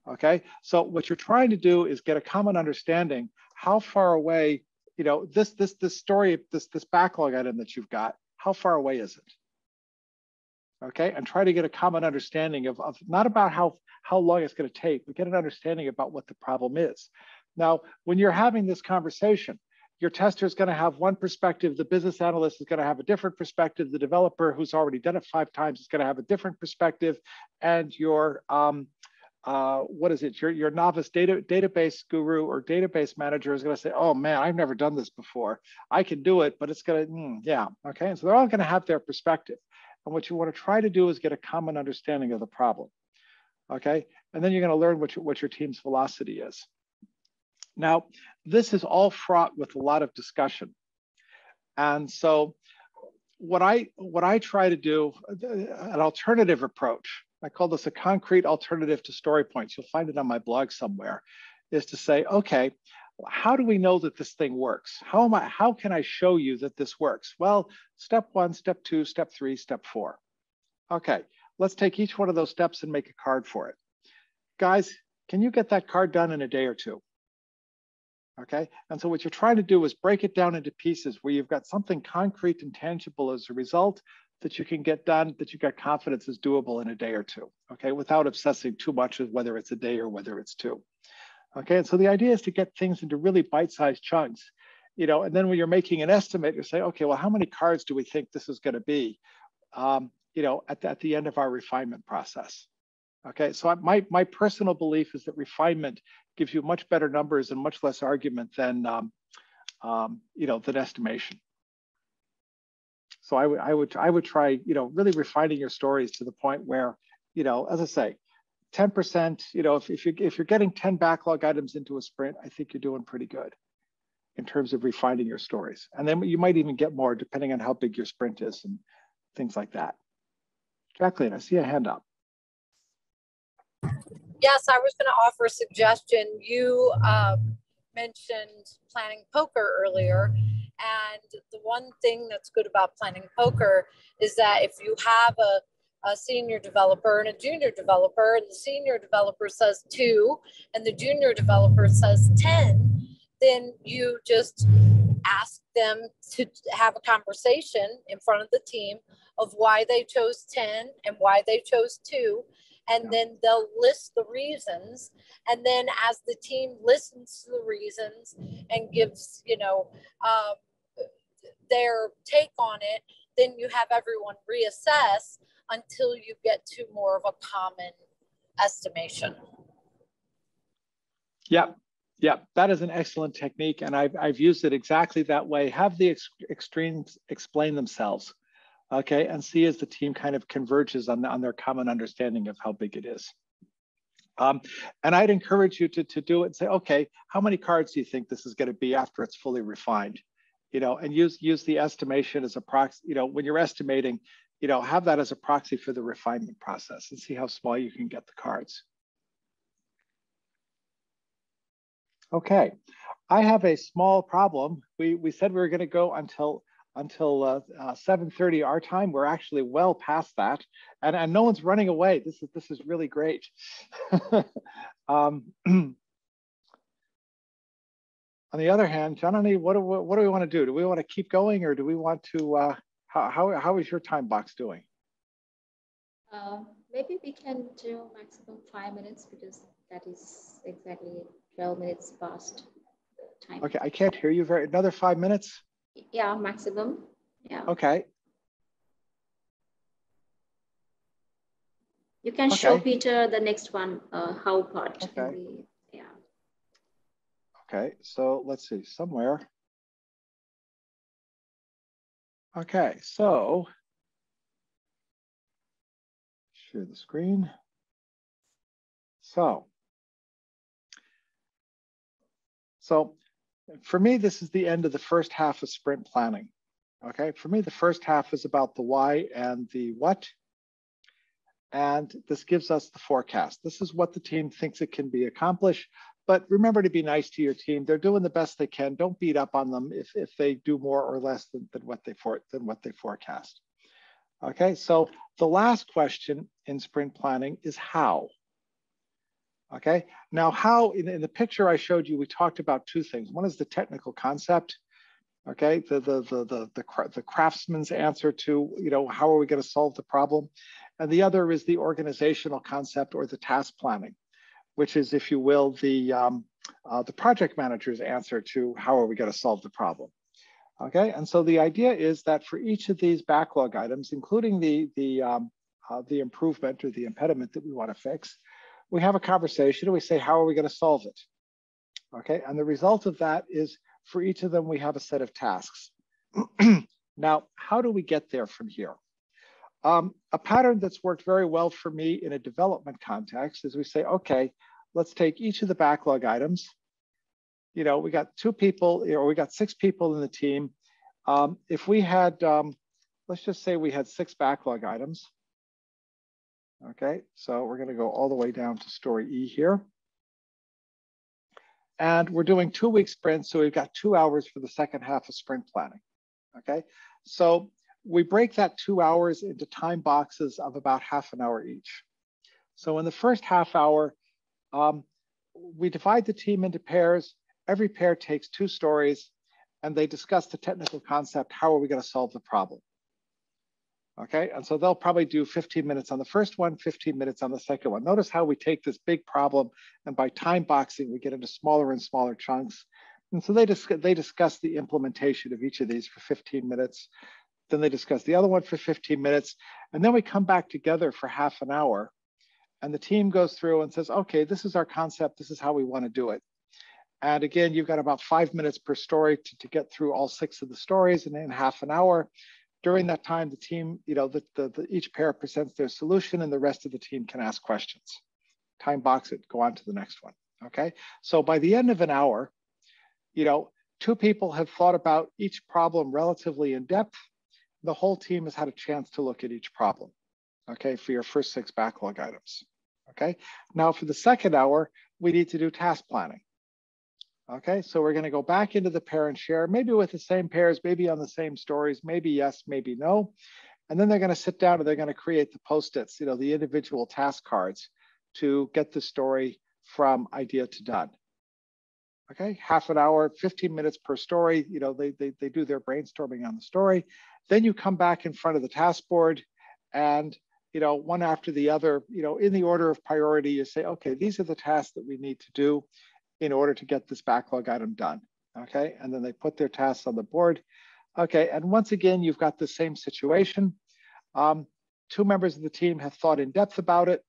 Okay, so what you're trying to do is get a common understanding how far away, this backlog item that you've got, how far away is it? Okay, and try to get a common understanding of not about how long it's going to take, but get an understanding about what the problem is. Now, when you're having this conversation, your tester is going to have one perspective, the business analyst is going to have a different perspective, the developer who's already done it 5 times is going to have a different perspective, and your your novice database guru or database manager is going to say, oh man, I've never done this before. I can do it, but it's going to, yeah, okay. And so they're all going to have their perspective. And what you want to try to do is get a common understanding of the problem, okay? And then you're going to learn what your team's velocity is. Now, this is all fraught with a lot of discussion. And so what I try to do, an alternative approach, I call this a concrete alternative to story points. You'll find it on my blog somewhere, is to say, okay, how do we know that this thing works? How can I show you that this works? Well, step 1, step 2, step 3, step 4. Okay, let's take each one of those steps and make a card for it. Guys, can you get that card done in a day or 2? Okay, and so what you're trying to do is break it down into pieces where you've got something concrete and tangible as a result that you can get done, that you got confidence is doable in a day or 2, okay, without obsessing too much with whether it's a day or whether it's 2. Okay, and so the idea is to get things into really bite-sized chunks, and then when you're making an estimate, you say, okay, well, how many cards do we think this is going to be, at the end of our refinement process? Okay, so my personal belief is that refinement gives you much better numbers and much less argument than, than estimation. So I would try, really refining your stories to the point where, as I say, 10%, if you're getting 10 backlog items into a sprint, I think you're doing pretty good in terms of refining your stories. And then you might even get more depending on how big your sprint is and things like that. Jacqueline, I see a hand up. Yes, I was going to offer a suggestion. You mentioned planning poker earlier. And the one thing that's good about planning poker is that if you have a senior developer and a junior developer, and the senior developer says 2 and the junior developer says 10, then you just ask them to have a conversation in front of the team of why they chose 10 and why they chose 2. And then they'll list the reasons. And then as the team listens to the reasons and gives, their take on it, then you have everyone reassess until you get to more of a common estimation. Yep. That is an excellent technique. And I've used it exactly that way. Have the extremes explain themselves. Okay, and see as the team kind of converges on their common understanding of how big it is. And I'd encourage you to do it and say, okay, how many cards do you think this is going to be after it's fully refined? And use the estimation as a proxy. When you're estimating, have that as a proxy for the refinement process and see how small you can get the cards. Okay, I have a small problem. We said we were going to go until 7:30 our time. We're actually well past that, and no one's running away. This is really great. On the other hand, Janani, what do we want to do? Do we want to keep going, or do we want to? How is your time box doing? Maybe we can do maximum 5 minutes because that is exactly 12 minutes past the time. Okay, I can't hear you another 5 minutes. Yeah, maximum. Yeah. Okay. You can show Peter the next one, how part. Okay. Yeah. Okay, so let's see, somewhere. Okay, so share the screen. So for me, this is the end of the first half of sprint planning. Okay, for me, the first half is about the why and the what. And this gives us the forecast. This is what the team thinks it can be accomplished. But remember to be nice to your team. They're doing the best they can. Don't beat up on them if they do more or less than what they forecast. Okay, so the last question in sprint planning is how. Okay, now how, in the picture I showed you, we talked about 2 things. One is the technical concept, okay, the craftsman's answer to, how are we going to solve the problem? And the other is the organizational concept or the task planning, which is, if you will, the project manager's answer to how are we going to solve the problem. Okay, and so the idea is that for each of these backlog items, including the improvement or the impediment that we want to fix, we have a conversation and we say, how are we going to solve it? Okay, and the result of that is for each of them, we have a set of tasks. Now, how do we get there from here? A pattern that's worked very well for me in a development context is we say, okay, let's take each of the backlog items. We got 2 people, or we got 6 people in the team. If we had, let's just say we had 6 backlog items. Okay, so we're going to go all the way down to story E here. And we're doing 2-week sprints, so we've got 2 hours for the second half of sprint planning. Okay, so we break that 2 hours into time boxes of about half an hour each. So in the first half hour, we divide the team into pairs. Every pair takes 2 stories, and they discuss the technical concept. How are we going to solve the problem? Okay, and so they'll probably do 15 minutes on the first one, 15 minutes on the second one. Notice how we take this big problem, and by time boxing, we get into smaller and smaller chunks. And so they discuss the implementation of each of these for 15 minutes. Then they discuss the other one for 15 minutes. And then we come back together for half an hour. And the team goes through and says, okay, this is our concept. This is how we want to do it. And again, you've got about 5 minutes per story to get through all 6 of the stories, and in half an hour. During that time, the team, each pair presents their solution, and the rest of the team can ask questions. Time box it, go on to the next one, okay? So by the end of an hour, 2 people have thought about each problem relatively in depth. The whole team has had a chance to look at each problem, okay, for your first 6 backlog items, okay? Now for the second hour, we need to do task planning. Okay, so we're going to go back into the pair and share, maybe with the same pairs, maybe on the same stories, maybe yes, maybe no. And then they're going to sit down and they're going to create the post-its, the individual task cards to get the story from idea to done. Okay, half an hour, 15 minutes per story. They do their brainstorming on the story. Then you come back in front of the task board and, one after the other, in the order of priority, you say, okay, these are the tasks that we need to do in order to get this backlog item done. Okay, and then they put their tasks on the board. Okay, and once again, you've got the same situation. Two members of the team have thought in depth about it.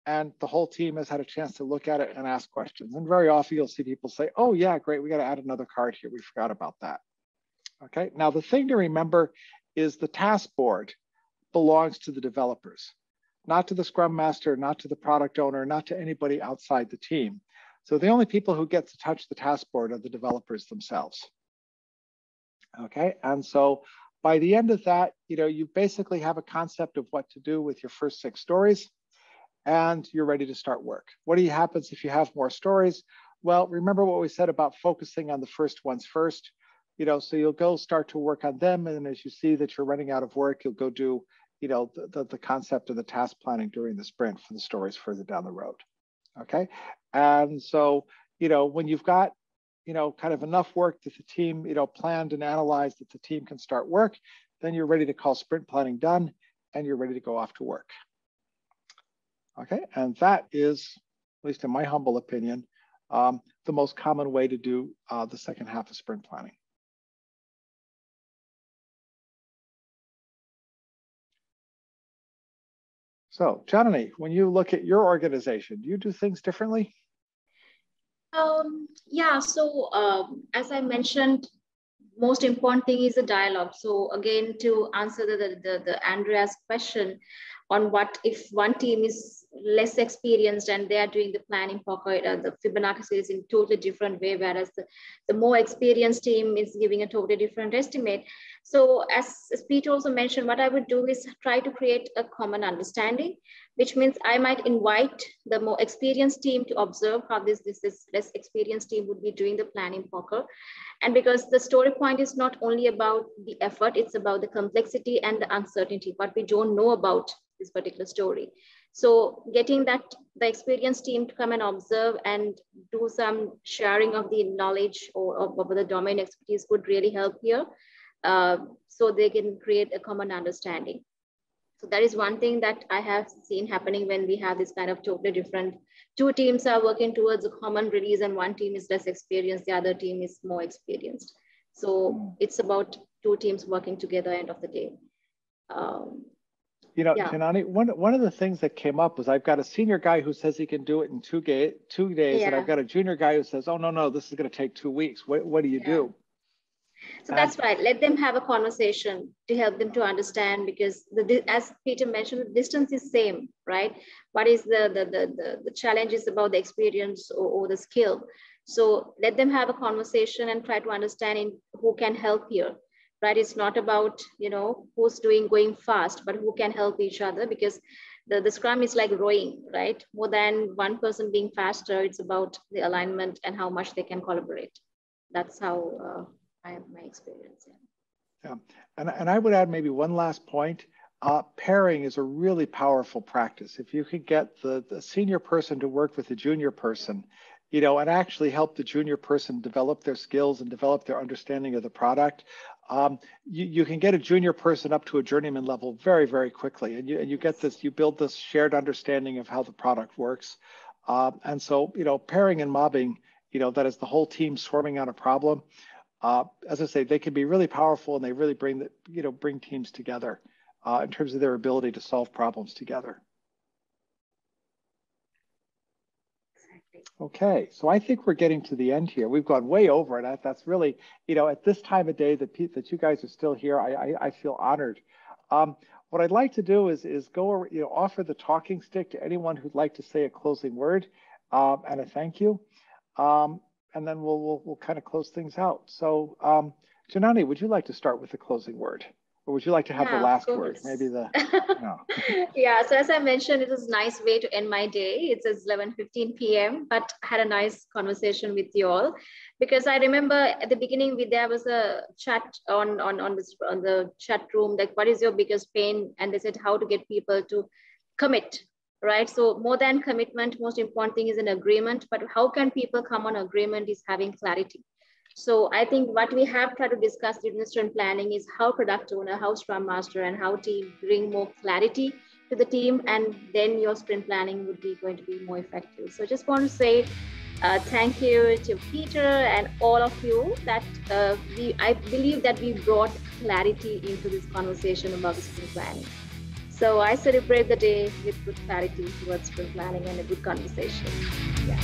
And the whole team has had a chance to look at it and ask questions. And very often you'll see people say, oh yeah, great, we got to add another card here. We forgot about that. Okay, now the thing to remember is the task board belongs to the developers, not to the Scrum Master, not to the product owner, not to anybody outside the team. So the only people who get to touch the task board are the developers themselves. Okay, and so by the end of that, you basically have a concept of what to do with your first 6 stories. And you're ready to start work. What happens if you have more stories? Well, remember what we said about focusing on the first ones first. So you'll go start to work on them, and as you see that you're running out of work, you'll go do, the concept of the task planning during the sprint for the stories further down the road. Okay, and so when you've got kind of enough work that the team planned and analyzed that the team can start work, then you're ready to call sprint planning done, and you're ready to go off to work. Okay, and that is, at least in my humble opinion, the most common way to do the second half of sprint planning. So, Janani, when you look at your organization, do you do things differently? Yeah, so as I mentioned, most important thing is the dialogue. So again, to answer the Andrea's question on what if one team is less experienced and they are doing the planning pocket, the Fibonacci series in totally different way, whereas the more experienced team is giving a totally different estimate. So as Peter also mentioned, what I would do is try to create a common understanding, which means I might invite the more experienced team to observe how this less experienced team would be doing the planning poker. And because the story point is not only about the effort, it's about the complexity and the uncertainty, what we don't know about this particular story. So getting the experienced team to come and observe and do some sharing of the knowledge or of the domain expertise would really help here. So they can create a common understanding. So that is one thing that I have seen happening when we have this kind of totally different, 2 teams are working towards a common release and one team is less experienced, the other team is more experienced. So it's about 2 teams working together end of the day. Yeah. Janani, one of the things that came up was I've got a senior guy who says he can do it in 2 days, yeah. And I've got a junior guy who says, oh, no, this is going to take 2 weeks. What do you do? So that's right. Let them have a conversation to help them to understand, because as Peter mentioned, the distance is same, right? What is the challenge is about the experience or the skill. So let them have a conversation and try to understand who can help here, right? It's not about, who's going fast, but who can help each other, because the Scrum is like rowing, right? More than one person being faster, it's about the alignment and how much they can collaborate. That's how I have my experience. Yeah, and I would add maybe one last point. Pairing is a really powerful practice. If you could get the senior person to work with the junior person, and actually help the junior person develop their skills and develop their understanding of the product, you can get a junior person up to a journeyman level very, very quickly. And you get this, you build this shared understanding of how the product works. And so, pairing and mobbing, that is the whole team swarming on a problem. As I say, they can be really powerful, and they really bring teams together in terms of their ability to solve problems together. Okay, so I think we're getting to the end here. We've gone way over, and that's really, at this time of day that you guys are still here, I feel honored. What I'd like to do is go, offer the talking stick to anyone who'd like to say a closing word and a thank you. And then we'll kind of close things out. So, Janani, would you like to start with the closing word? Or would you like to have the last word? Maybe the, no. Yeah, so as I mentioned, it was a nice way to end my day. It says 11:15 p.m., but I had a nice conversation with you all, because I remember at the beginning there was a chat on the chat room, like, what is your biggest pain? And they said how to get people to commit, right? So more than commitment, most important thing is an agreement, but how can people come on agreement is having clarity. So I think what we have tried to discuss during the sprint planning is how product owner, how Scrum Master, and how team bring more clarity to the team, and then your sprint planning would be going to be more effective. So just want to say thank you to Peter and all of you that I believe that we brought clarity into this conversation about the sprint planning. So I celebrate the day with good clarity towards sprint planning and a good conversation. Yeah.